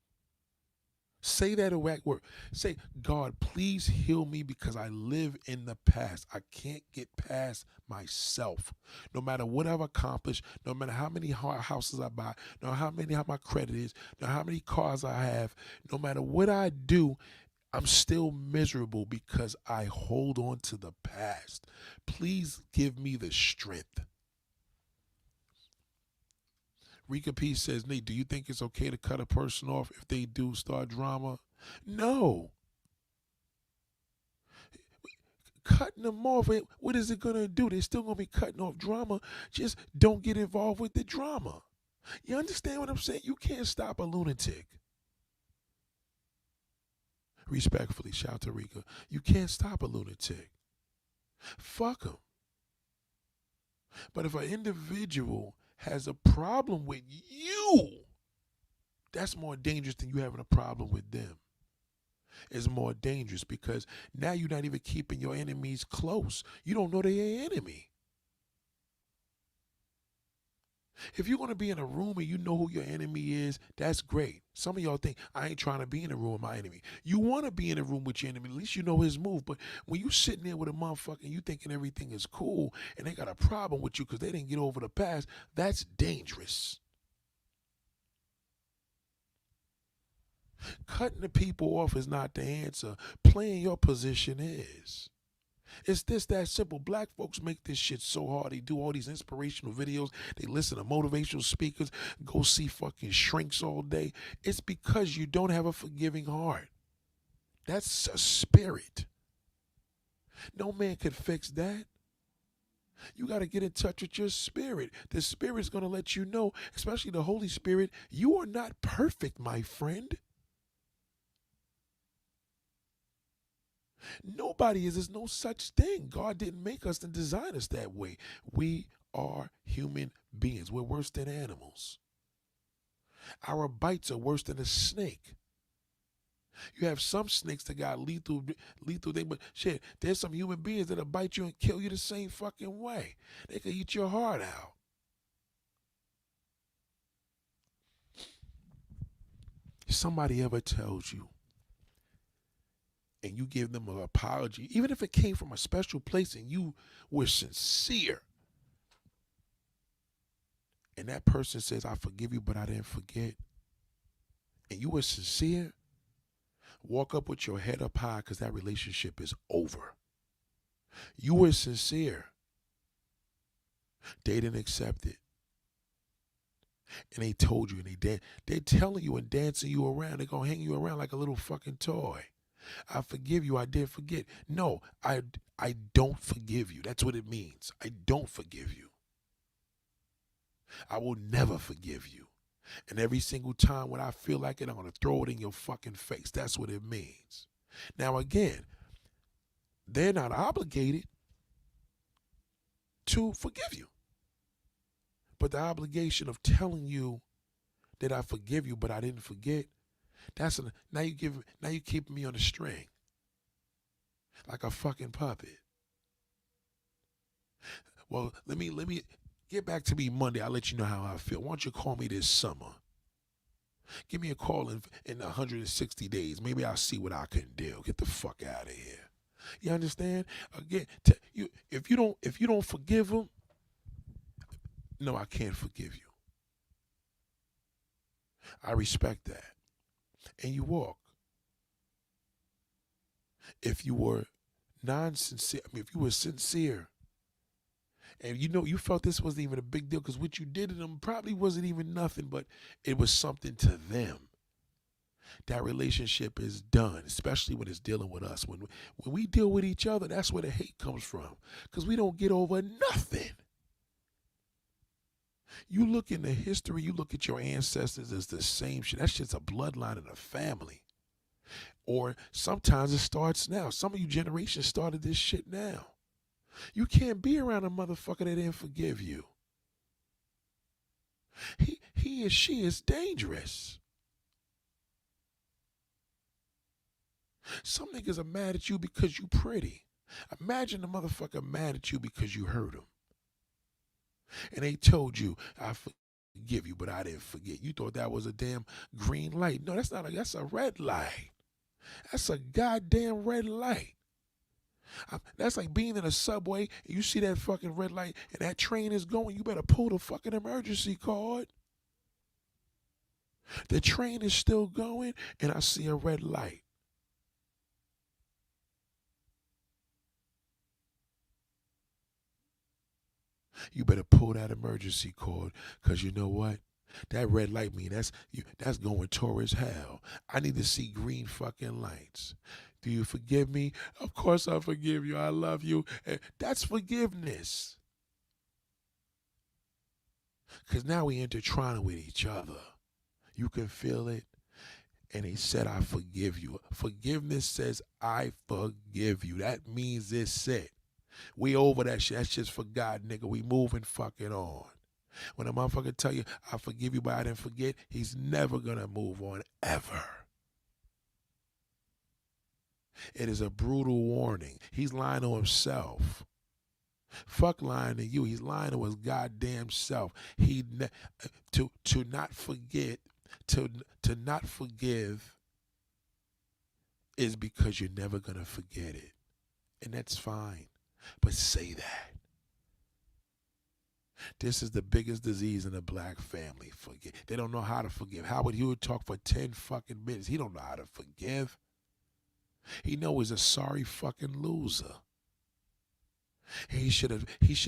Say that exact word. Say, God, please heal me because I live in the past. I can't get past myself. No matter what I've accomplished, no matter how many houses I buy, no matter how my credit is, no matter how many cars I have, no matter what I do, I'm still miserable because I hold on to the past. Please give me the strength. Rika P says, Nate, do you think it's okay to cut a person off if they do start drama? No. Cutting them off, what is it going to do? They're still going to be cutting off drama. Just don't get involved with the drama. You understand what I'm saying? You can't stop a lunatic. Respectfully, shout out to Rika. You can't stop a lunatic. Fuck them. But if an individual has a problem with you, that's more dangerous than you having a problem with them. It's more dangerous because now you're not even keeping your enemies close. You don't know they're your enemy. If you're going to be in a room and you know who your enemy is, that's great. Some of y'all think, I ain't trying to be in a room with my enemy. You want to be in a room with your enemy. At least you know his move. But when you sitting there with a motherfucker and you thinking everything is cool and they got a problem with you because they didn't get over the past, that's dangerous. Cutting the people off is not the answer. Playing your position is. It's that simple. Black folks make this shit so hard. They do all these inspirational videos. They listen to motivational speakers. Go see fucking shrinks all day. It's because you don't have a forgiving heart. That's a spirit. No man can fix that. You got to get in touch with your spirit. The spirit's going to let you know, especially the Holy Spirit, you are not perfect, my friend. Nobody is. There's no such thing. God didn't make us and design us that way. We are human beings. We're worse than animals. Our bites are worse than a snake. You have some snakes that got lethal thing, but shit, there's some human beings that'll bite you and kill you the same fucking way. They can eat your heart out. If somebody ever tells you, and you give them an apology, even if it came from a special place and you were sincere, and that person says, I forgive you, but I didn't forget, and you were sincere, walk up with your head up high because that relationship is over. You were sincere. They didn't accept it. And they told you, and they're telling you and dancing you around. They're going to hang you around like a little fucking toy. I forgive you. I did forget. No, I don't forgive you. That's what it means. I don't forgive you. I will never forgive you. And every single time when I feel like it, I'm going to throw it in your fucking face. That's what it means. Now, again, they're not obligated to forgive you. But the obligation of telling you that I forgive you, but I didn't forget, now you keep me on a string like a fucking puppet. Well, let me get back to me Monday. I'll let you know how I feel. Why don't you call me this summer? Give me a call in 160 days. Maybe I'll see what I can do. Get the fuck out of here. You understand? Again, if you don't forgive them, no, I can't forgive you. I respect that. And you walk. If you were non-sincere, if you were sincere, and you felt this wasn't even a big deal because what you did to them probably wasn't even nothing, but it was something to them. That relationship is done, especially when it's dealing with us. When we deal with each other, that's where the hate comes from, because we don't get over nothing. You look in the history, you look at your ancestors, it's the same shit. That shit's a bloodline in a family. Or sometimes it starts now. Some of you generations started this shit now. You can't be around a motherfucker that didn't forgive you. He or she is dangerous. Some niggas are mad at you because you pretty. Imagine the motherfucker mad at you because you hurt him. And they told you, I forgive you, but I didn't forget. You thought that was a damn green light. No, that's a red light. That's a goddamn red light. That's like being in a subway and you see that fucking red light and that train is going. You better pull the fucking emergency cord. The train is still going and I see a red light. You better pull that emergency cord, because you know what? That red light mean that's going towards hell. I need to see green fucking lights. Do you forgive me? Of course I forgive you. I love you. And that's forgiveness. Because now we intertwine with each other. You can feel it. And he said, I forgive you. Forgiveness says, I forgive you. That means it's it. We over that shit. That's just for God, nigga. We moving fucking on. When a motherfucker tell you, I forgive you, but I didn't forget, he's never going to move on, ever. It is a brutal warning. He's lying to himself. Fuck lying to you. He's lying to his goddamn self. To not forget, to not forgive is because you're never going to forget it. And that's fine. But say that. This is the biggest disease in the black family. Forget. They don't know how to forgive. Howard Hewitt talk for 10 fucking minutes. He don't know how to forgive. He know he's a sorry fucking loser. He should have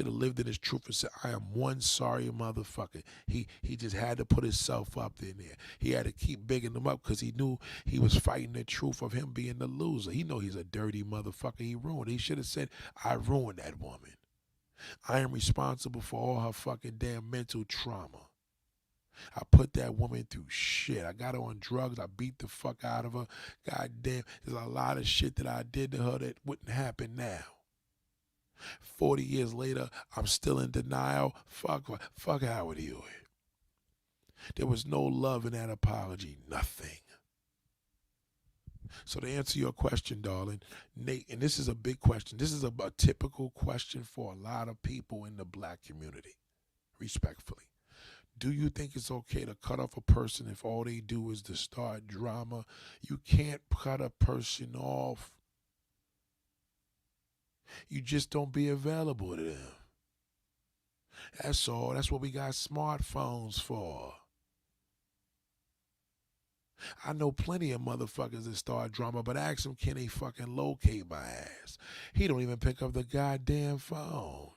lived in his truth and said, I am one sorry motherfucker. He just had to put himself up in there. He had to keep bigging him up because he knew he was fighting the truth of him being the loser. He know he's a dirty motherfucker he ruined. He should have said, I ruined that woman. I am responsible for all her fucking damn mental trauma. I put that woman through shit. I got her on drugs. I beat the fuck out of her. God damn, there's a lot of shit that I did to her that wouldn't happen now. 40 years later, I'm still in denial. Fuck Howard Hewitt. There was no love in that apology. Nothing. So to answer your question, darling, Nate, and this is a big question. This is a typical question for a lot of people in the black community, respectfully. Do you think it's okay to cut off a person if all they do is to start drama? You can't cut a person off. You just don't be available to them. That's all. That's what we got smartphones for. I know plenty of motherfuckers that start drama, but ask them, can they fucking locate my ass? He don't even pick up the goddamn phone.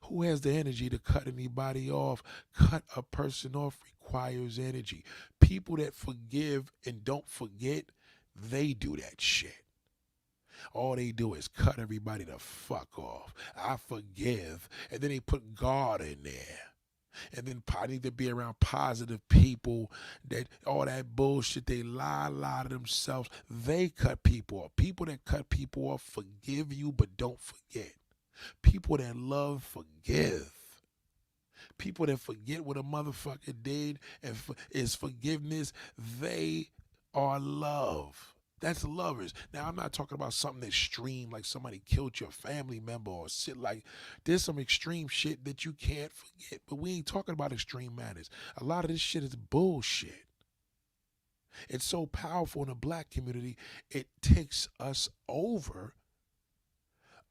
Who has the energy to cut anybody off? Cut a person off requires energy. People that forgive and don't forget, they do that shit. All they do is cut everybody the fuck off. I forgive. And then they put God in there. And then I need to be around positive people that all that bullshit, they lie to themselves. They cut people off. People that cut people off forgive you but don't forget. People that love forgive. People that forget what a motherfucker did and is forgiveness, they are love. That's lovers. Now, I'm not talking about something extreme like somebody killed your family member or shit like. There's some extreme shit that you can't forget, but we ain't talking about extreme matters. A lot of this shit is bullshit. It's so powerful in the black community, it takes us over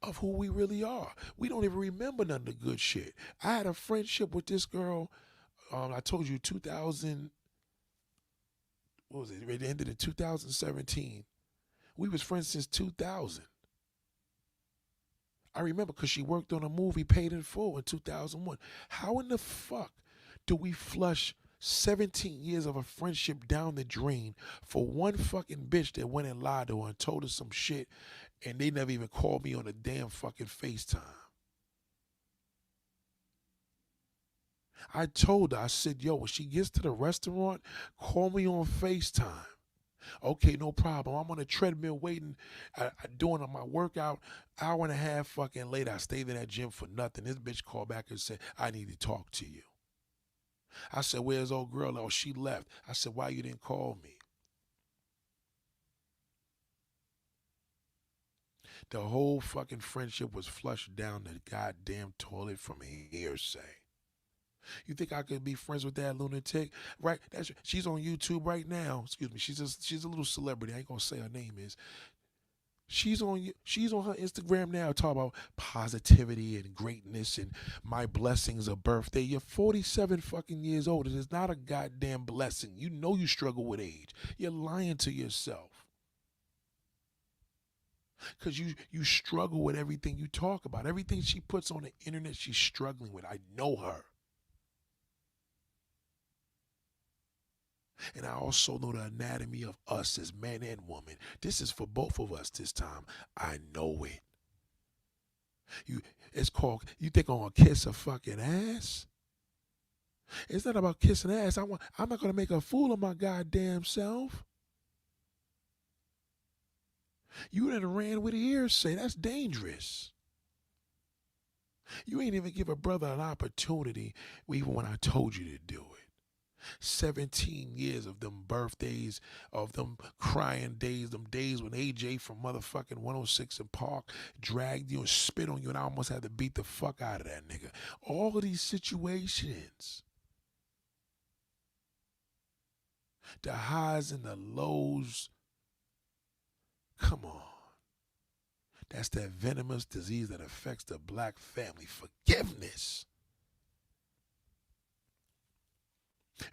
of who we really are. We don't even remember none of the good shit. I had a friendship with this girl, I told you 2000, what was it? It ended in 2017. We was friends since 2000. I remember because she worked on a movie Paid in Full in 2001. How in the fuck do we flush 17 years of a friendship down the drain for one fucking bitch that went and lied to her and told her some shit and they never even called me on a damn fucking FaceTime? I told her, I said, yo, when she gets to the restaurant, call me on FaceTime. Okay, no problem. I'm on a treadmill waiting, doing my workout. Hour and a half fucking later, I stayed in that gym for nothing. This bitch called back and said, I need to talk to you. I said, where's old girl? Oh, she left. I said, why you didn't call me? The whole fucking friendship was flushed down the goddamn toilet from hearsay. You think I could be friends with that lunatic? Right? She's on YouTube right now. Excuse me. She's a little celebrity. I ain't gonna say her name is. She's on her Instagram now talking about positivity and greatness and my blessings of birthday. You're 47 fucking years old. It is not a goddamn blessing. You know you struggle with age. You're lying to yourself. Because you struggle with everything you talk about. Everything she puts on the internet, she's struggling with. I know her. And I also know the anatomy of us as man and woman. This is for both of us this time. I know it. It's called, you think I'm gonna kiss a fucking ass? It's not about kissing ass. I'm not gonna make a fool of my goddamn self. You done ran with hearsay. That's dangerous. You ain't even give a brother an opportunity even when I told you to do it. 17 years of them birthdays, of them crying days, them days when AJ from motherfucking 106 and Park dragged you and spit on you and I almost had to beat the fuck out of that nigga. All of these situations, the highs and the lows, come on. That's that venomous disease that affects the black family. Forgiveness.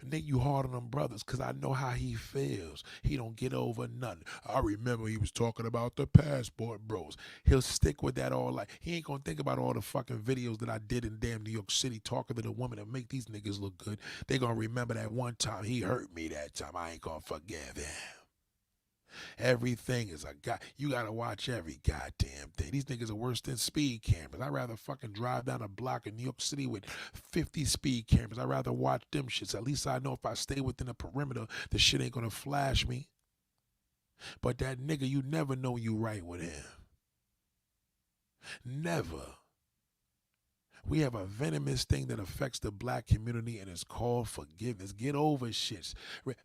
And then you hard on them brothers because I know how he feels. He don't get over nothing. I remember he was talking about the passport bros. He'll stick with that all life. He ain't going to think about all the fucking videos that I did in damn New York City talking to the woman that make these niggas look good. They going to remember that one time he hurt me that time. I ain't going to forgive him. Everything is a guy. You gotta watch every goddamn thing. These niggas are worse than speed cameras. I'd rather fucking drive down a block in New York City with 50 speed cameras. I'd rather watch them shits. At least I know if I stay within the perimeter, the shit ain't gonna flash me. But that nigga, you never know you right with him. Never. We have a venomous thing that affects the black community and it's called forgiveness. Get over shits.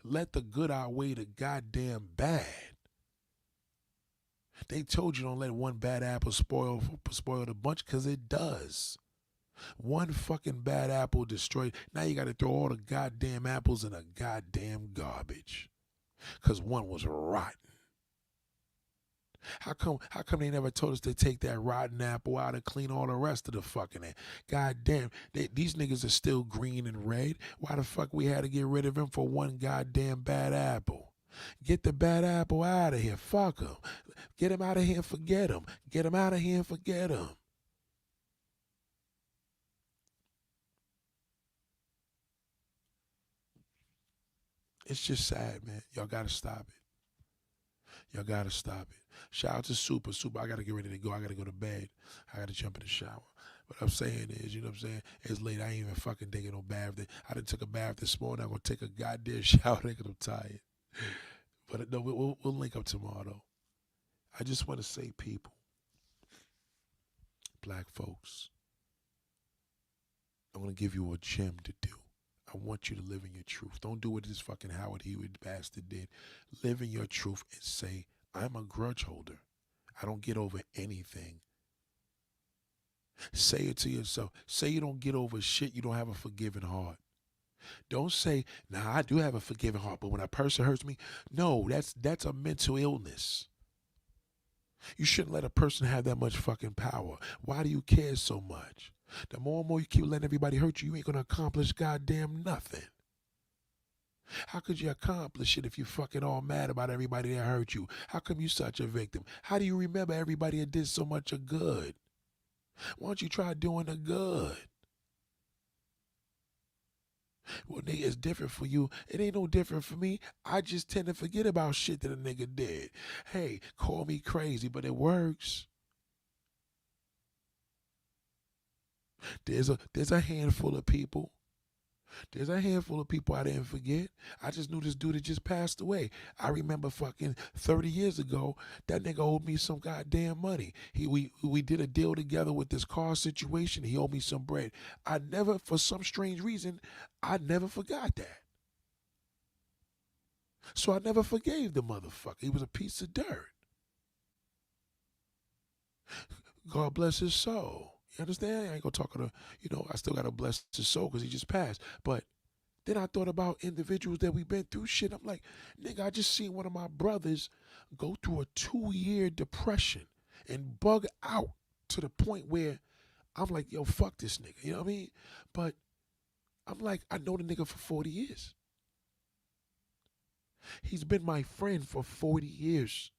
Let the good outweigh the goddamn bad. They told you don't let one bad apple spoil the bunch because it does. One fucking bad apple destroyed. Now you got to throw all the goddamn apples in a goddamn garbage because one was rotten. How come they never told us to take that rotten apple out and clean all the rest of the fucking it? God damn, these niggas are still green and red. Why the fuck we had to get rid of them for one goddamn bad apple? Get the bad apple out of here. Fuck him. Get him out of here and forget him. Get him out of here and forget him. It's just sad, man. Y'all gotta stop it. Y'all gotta stop it. Shout out to Super. I gotta get ready to go. I gotta go to bed. I gotta jump in the shower. What I'm saying is, you know what I'm saying? It's late. I ain't even fucking taking no bath. I done took a bath this morning. I'm gonna take a goddamn shower because I'm tired. But no, we'll link up tomorrow though. I just want to say, people, black folks, I'm gonna give you a gem to do. I want you to live in your truth. Don't do what this fucking Howard Hewitt bastard did. Live in your truth and say, I'm a grudge holder. I don't get over anything. Say it to yourself. Say you don't get over shit. You don't have a forgiving heart. Don't say, nah, I do have a forgiving heart, but when a person hurts me, no, that's a mental illness. You shouldn't let a person have that much fucking power. Why do you care so much? The more and more you keep letting everybody hurt you, you ain't gonna accomplish goddamn nothing. How could you accomplish it if you fucking all mad about everybody that hurt you? How come you such a victim? How do you remember everybody that did so much of good? Why don't you try doing the good? Well, nigga, it's different for you. It ain't no different for me. I just tend to forget about shit that a nigga did. Hey, call me crazy, but it works. There's a handful of people. There's a handful of people I didn't forget. I just knew this dude that just passed away. I remember fucking 30 years ago, that nigga owed me some goddamn money. We did a deal together with this car situation. He owed me some bread. I never, for some strange reason, I never forgot that. So I never forgave the motherfucker. He was a piece of dirt. God bless his soul. You understand? I ain't gonna talk to, I still gotta bless his soul because he just passed. But then I thought about individuals that we've been through shit. I'm like, nigga, I just seen one of my brothers go through a 2-year depression and bug out to the point where I'm like, yo, fuck this nigga. You know what I mean? But I'm like, I know the nigga for 40 years. He's been my friend for 40 years.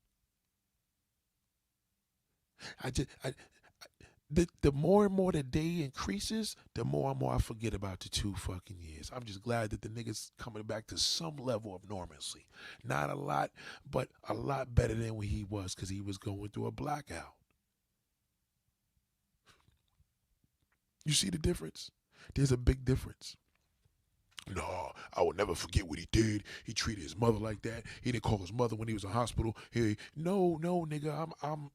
The more and more the day increases, the more and more I forget about the 2 fucking years. I'm just glad that the nigga's coming back to some level of normalcy. Not a lot, but a lot better than when he was, because he was going through a blackout. You see the difference? There's a big difference. No, I will never forget what he did. He treated his mother like that. He didn't call his mother when he was in hospital. No, nigga. I'm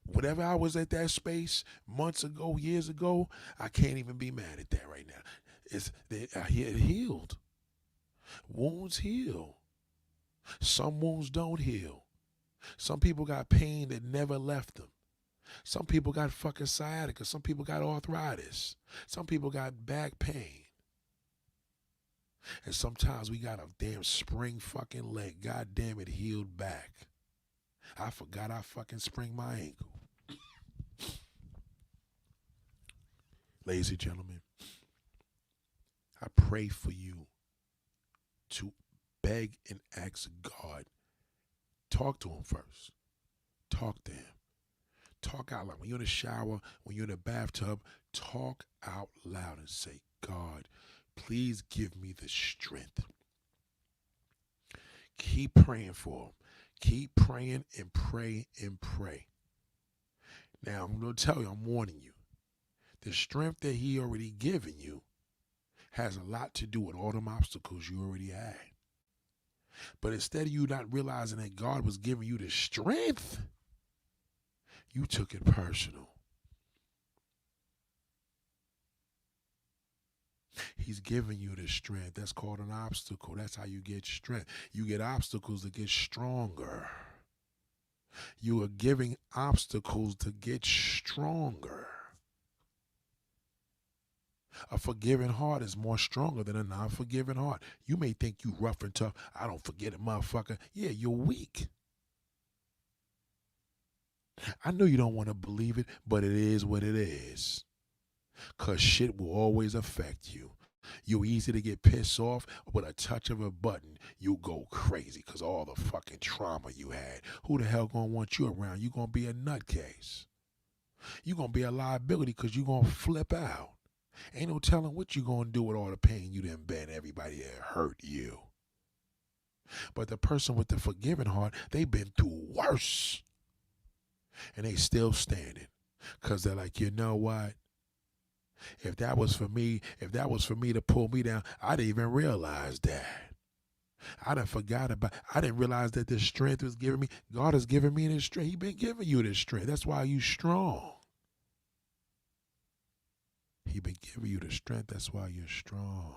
whatever I was at that space months ago, years ago. I can't even be mad at that right now. It healed. Wounds heal. Some wounds don't heal. Some people got pain that never left them. Some people got fucking sciatica. Some people got arthritis. Some people got back pain. And sometimes we got a damn spring fucking leg. God damn it, healed back. I forgot I fucking sprained my ankle. Ladies and gentlemen, I pray for you to beg and ask God. Talk to him first. Talk to him. Talk out loud. When you're in the shower, when you're in the bathtub, talk out loud and say, God, please give me the strength. Keep praying for him. Keep praying and pray and pray. Now, I'm going to tell you, I'm warning you. The strength that he already given you has a lot to do with all them obstacles you already had. But instead of you not realizing that God was giving you the strength, you took it personal. He's giving you the strength. That's called an obstacle. That's how you get strength. You get obstacles to get stronger. You are giving obstacles to get stronger. A forgiving heart is more stronger than a non-forgiving heart. You may think you rough and tough. I don't forget it, motherfucker. Yeah, you're weak. I know you don't want to believe it, but it is what it is. Because shit will always affect you. You're easy to get pissed off. With a touch of a button, you go crazy because all the fucking trauma you had. Who the hell gonna want you around? You gonna be a nutcase. You gonna be a liability because you gonna flip out. Ain't no telling what you gonna do with all the pain you done been everybody that hurt you. But the person with the forgiving heart, they been through worse. And they still standing. Because they're like, you know what? If that was for me to pull me down, I didn't even realize that. I didn't realize that this strength was giving me. God has given me this strength. He been giving you this strength. That's why you strong. He been giving you the strength. That's why you're strong.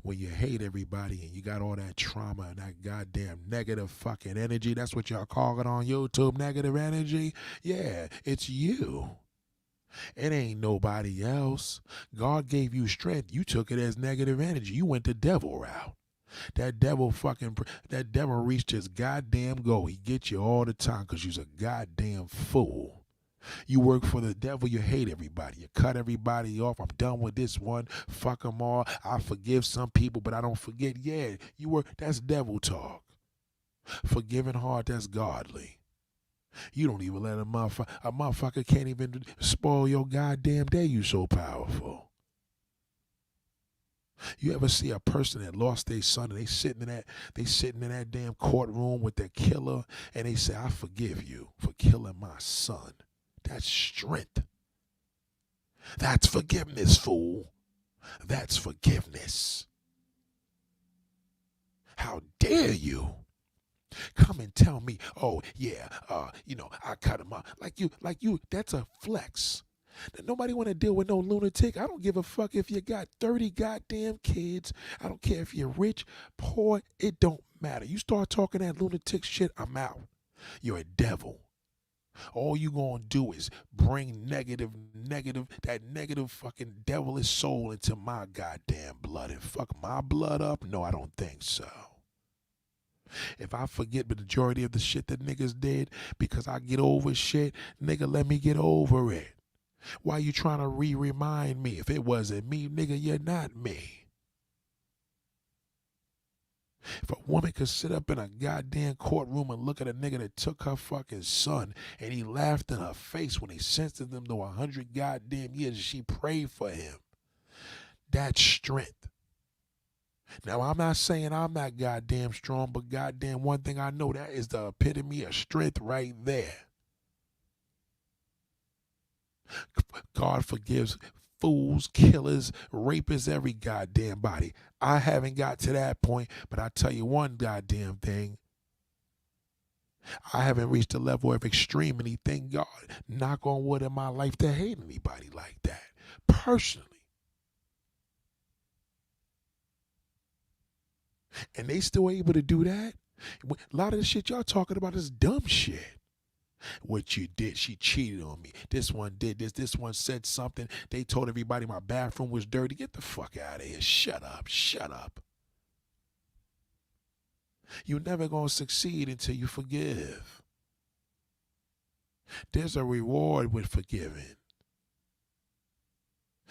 When you hate everybody and you got all that trauma and that goddamn negative fucking energy, that's what y'all call it on YouTube, negative energy. Yeah, it's you. It ain't nobody else. God gave you strength. You took it as negative energy. You went the devil route. That devil reached his goddamn goal. He gets you all the time because you's a goddamn fool. You work for the devil, you hate everybody. You cut everybody off. I'm done with this one. Fuck them all. I forgive some people, but I don't forget. Yeah, that's devil talk. Forgiving heart, that's godly. You don't even let a motherfucker can't even spoil your goddamn day. You so powerful. You ever see a person that lost their son and they sitting in that damn courtroom with their killer and they say, I forgive you for killing my son. That's strength. That's forgiveness, fool. That's forgiveness. How dare you come and tell me, oh yeah, I cut him out. Like you, that's a flex. Nobody want to deal with no lunatic. I don't give a fuck if you got 30 goddamn kids. I don't care if you're rich, poor, it don't matter. You start talking that lunatic shit, I'm out. You're a devil. All you gonna do is bring that negative fucking devilish soul into my goddamn blood and fuck my blood up? No, I don't think so. If I forget the majority of the shit that niggas did because I get over shit, nigga, let me get over it. Why you trying to remind me? If it wasn't me, nigga, you're not me. If a woman could sit up in a goddamn courtroom and look at a nigga that took her fucking son and he laughed in her face when he sentenced him to 100 goddamn years and she prayed for him, that's strength. Now, I'm not saying I'm not goddamn strong, but goddamn one thing I know, that is the epitome of strength right there. God forgives fools, killers, rapists, every goddamn body. I haven't got to that point, but I tell you one goddamn thing. I haven't reached a level of extremity, thank God, knock on wood, in my life to hate anybody like that, personally. And they still able to do that? A lot of the shit y'all talking about is dumb shit. What you did, she cheated on me. This one did this one said something. They told everybody my bathroom was dirty. Get the fuck out of here. Shut up. Shut up. You're never going to succeed until you forgive. There's a reward with forgiving.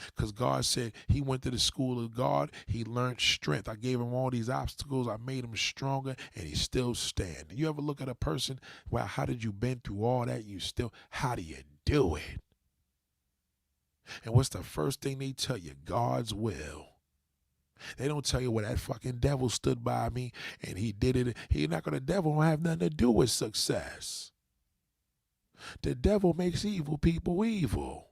Because God said he went to the school of God. He learned strength. I gave him all these obstacles. I made him stronger, and he's still standing. You ever look at a person, well, how did you bend through all that? How do you do it? And what's the first thing they tell you? God's will. They don't tell you, well, that fucking devil stood by me, and he did it. The devil don't have nothing to do with success. The devil makes evil people evil.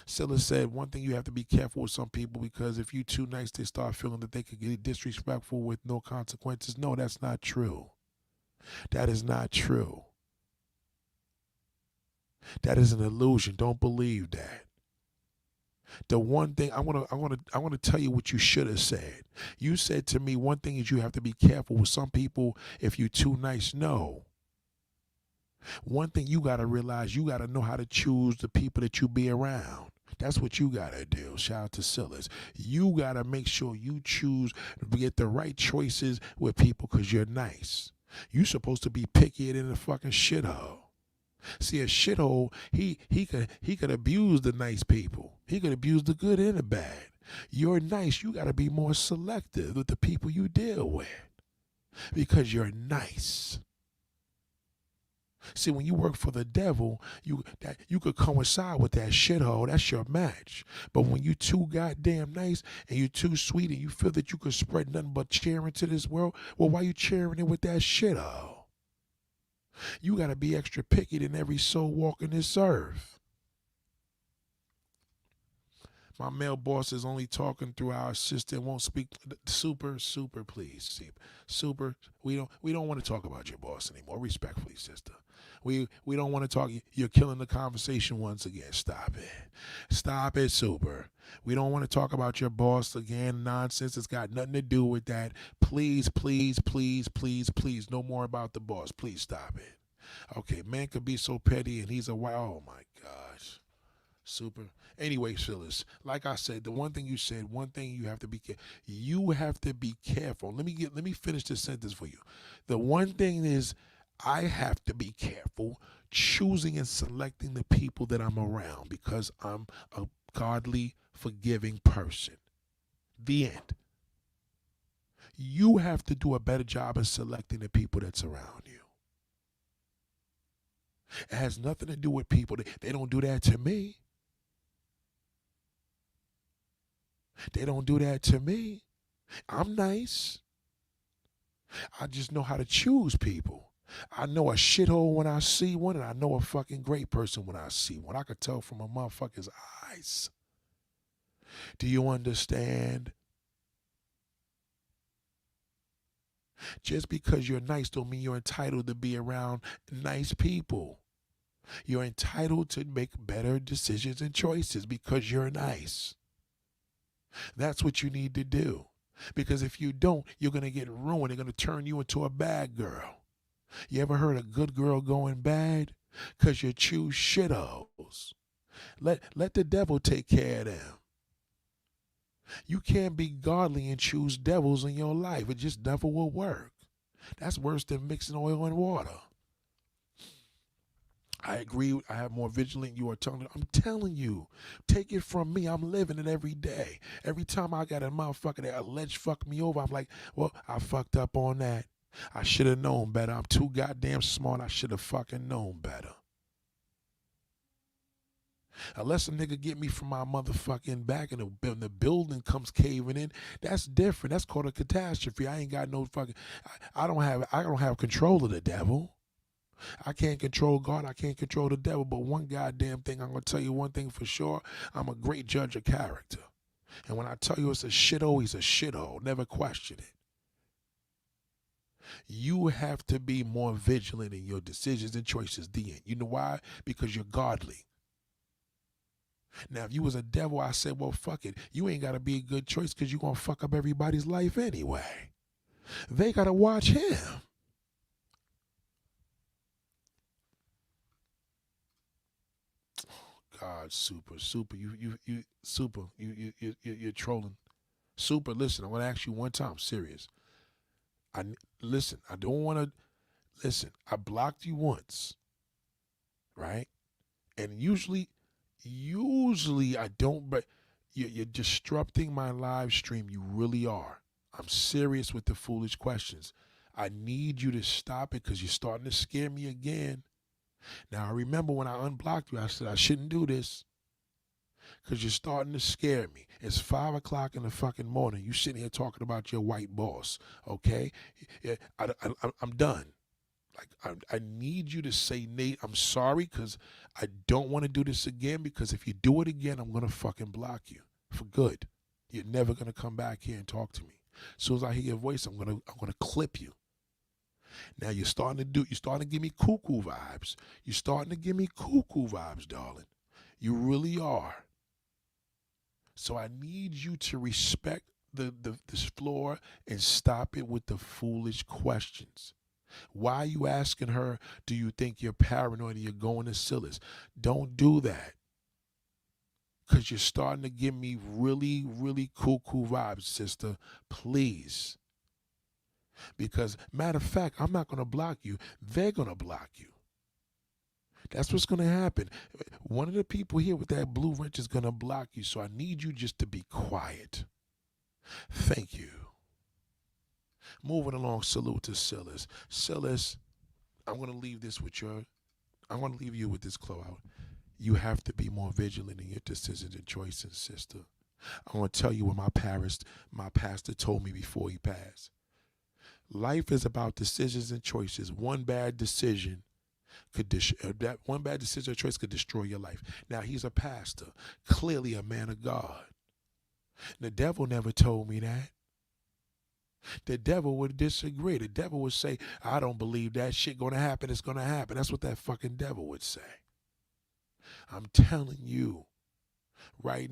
Silas said, one thing you have to be careful with some people, because if you're too nice, they start feeling that they could get disrespectful with no consequences. No, that's not true. That is not true. That is an illusion. Don't believe that. The one thing I want to tell you what you should have said. You said to me, one thing is you have to be careful with some people if you're too nice. No. One thing you got to realize, you got to know how to choose the people that you be around. That's what you got to do. Shout out to Silas. You got to make sure you choose to get the right choices with people because you're nice. You supposed to be picky in a fucking shithole. See, a shithole, he could abuse the nice people. He could abuse the good and the bad. You're nice. You got to be more selective with the people you deal with because you're nice. See, when you work for the devil, you could coincide with that shithole. That's your match. But when you too goddamn nice and you too sweet and you feel that you could spread nothing but cheering to this world, well, why you cheering it with that shithole? You got to be extra picky than every soul walking this earth. My male boss is only talking through our assistant, won't speak. Super, please. Super, we don't want to talk about your boss anymore. Respectfully, sister. We don't want to talk. You're killing the conversation once again. Stop it. Stop it, Super. We don't want to talk about your boss again. Nonsense. It's got nothing to do with that. Please, no more about the boss. Please stop it. Okay, man could be so petty and he's a oh my gosh. Super. Anyway, Phyllis, like I said, the one thing you said, one thing you have to be careful. You have to be careful. Let me finish this sentence for you. The one thing is, I have to be careful choosing and selecting the people that I'm around because I'm a godly, forgiving person. The end. You have to do a better job of selecting the people that's around you. It has nothing to do with people. They don't do that to me. They don't do that to me. I'm nice. I just know how to choose people. I know a shithole when I see one, and I know a fucking great person when I see one. I could tell from a motherfucker's eyes. Do you understand? Just because you're nice don't mean you're entitled to be around nice people. You're entitled to make better decisions and choices because you're nice. That's what you need to do. Because if you don't, you're going to get ruined. They're going to turn you into a bad girl. You ever heard a good girl going bad? Because you choose shittos. Let the devil take care of them. You can't be godly and choose devils in your life. It just never will work. That's worse than mixing oil and water. I agree. I have more vigilant. You are telling. I'm telling you. Take it from me. I'm living it every day. Every time I got a motherfucker that alleged fuck me over, I'm like, well, I fucked up on that. I should have known better. I'm too goddamn smart. I should have fucking known better. Unless a nigga get me from my motherfucking back and the building comes caving in, that's different. That's called a catastrophe. I ain't got no fucking. I don't have control of the devil. I can't control God. I can't control the devil. But one goddamn thing, I'm gonna tell you one thing for sure. I'm a great judge of character. And when I tell you it's a shithole, he's a shithole. Never question it. You have to be more vigilant in your decisions and choices, Didnt. You know why? Because you're godly. Now, if you was a devil, I said, well, fuck it. You ain't got to be a good choice because you're going to fuck up everybody's life anyway. They got to watch him. God, super, you're trolling. Super, listen, I'm going to ask you one time, serious. Listen, I don't want to, listen, I blocked you once, right? And usually I don't, but you're disrupting my live stream. You really are. I'm serious with the foolish questions. I need you to stop it because you're starting to scare me again. Now, I remember when I unblocked you, I said I shouldn't do this because you're starting to scare me. It's 5 o'clock in the fucking morning. You sitting here talking about your white boss, okay? I'm done. Like, I need you to say, Nate, I'm sorry because I don't want to do this again because if you do it again, I'm going to fucking block you for good. You're never going to come back here and talk to me. As soon as I hear your voice, I'm gonna clip you. Now you're starting to give me cuckoo vibes. You're starting to give me cuckoo vibes, darling. You really are. So I need you to respect this floor and stop it with the foolish questions. Why are you asking her, do you think you're paranoid and you're going to Silas? Don't do that. Because you're starting to give me really, really cuckoo vibes, sister. Please. Because, matter of fact, I'm not going to block you. They're going to block you. That's what's going to happen. One of the people here with that blue wrench is going to block you. So I need you just to be quiet. Thank you. Moving along, salute to Silas. Silas, I'm going to leave you with this closeout. You have to be more vigilant in your decisions and choices, sister. I'm going to tell you what my pastor told me before he passed. Life is about decisions and choices. One bad decision or choice could destroy your life. Now, he's a pastor, clearly a man of God. The devil never told me that. The devil would disagree. The devil would say, I don't believe that shit going to happen. It's going to happen. That's what that fucking devil would say. I'm telling you, right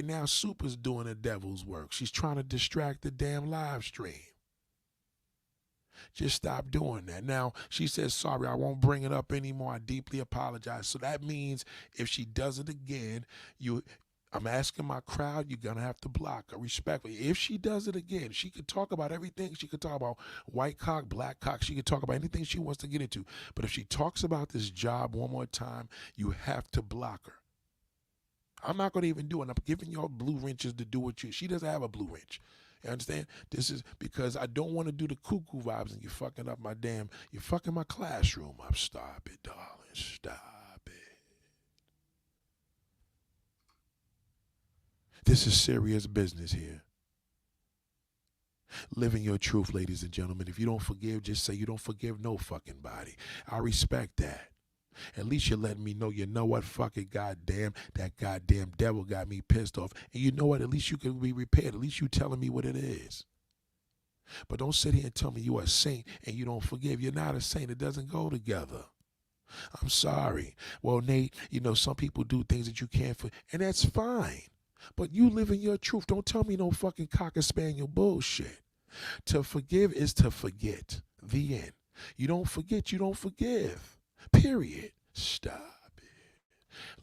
now, Super's doing the devil's work. She's trying to distract the damn live stream. Just stop doing that. Now, she says, sorry, I won't bring it up anymore. I deeply apologize. So that means if she does it again, I'm asking my crowd, you're going to have to block her respectfully. If she does it again, she could talk about everything. She could talk about white cock, black cock. She could talk about anything she wants to get into. But if she talks about this job one more time, you have to block her. I'm not going to even do it. I'm giving y'all blue wrenches to do what she doesn't have a blue wrench. You understand? This is because I don't want to do the cuckoo vibes and you're fucking my classroom up. Stop it, darling. Stop it. This is serious business here. Living your truth, ladies and gentlemen. If you don't forgive, just say you don't forgive no fucking body. I respect that. At least you're letting me know, you know what, fucking goddamn, that goddamn devil got me pissed off. And you know what, at least you can be repaired. At least you telling me what it is. But don't sit here and tell me you are a saint and you don't forgive. You're not a saint. It doesn't go together. I'm sorry. Well, Nate, some people do things that you can't forgive, and that's fine. But you live in your truth. Don't tell me no fucking cocker spaniel bullshit. To forgive is to forget. The end. You don't forget, you don't forgive. Period. Stop it.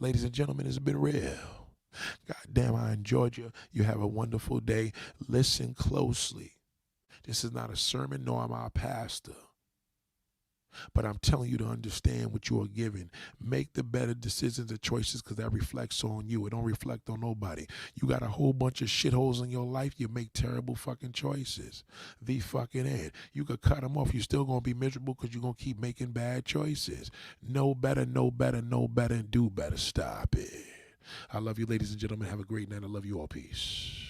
Ladies and gentlemen, it's been real. God damn, I enjoyed you. You have a wonderful day. Listen closely. This is not a sermon, nor am I a pastor. But I'm telling you to understand what you are given. Make the better decisions and choices because that reflects on you. It don't reflect on nobody. You got a whole bunch of shitholes in your life. You make terrible fucking choices. The fucking end. You could cut them off. You're still going to be miserable because you're going to keep making bad choices. Know better, know better, know better, and do better. Stop it. I love you, ladies and gentlemen. Have a great night. I love you all. Peace.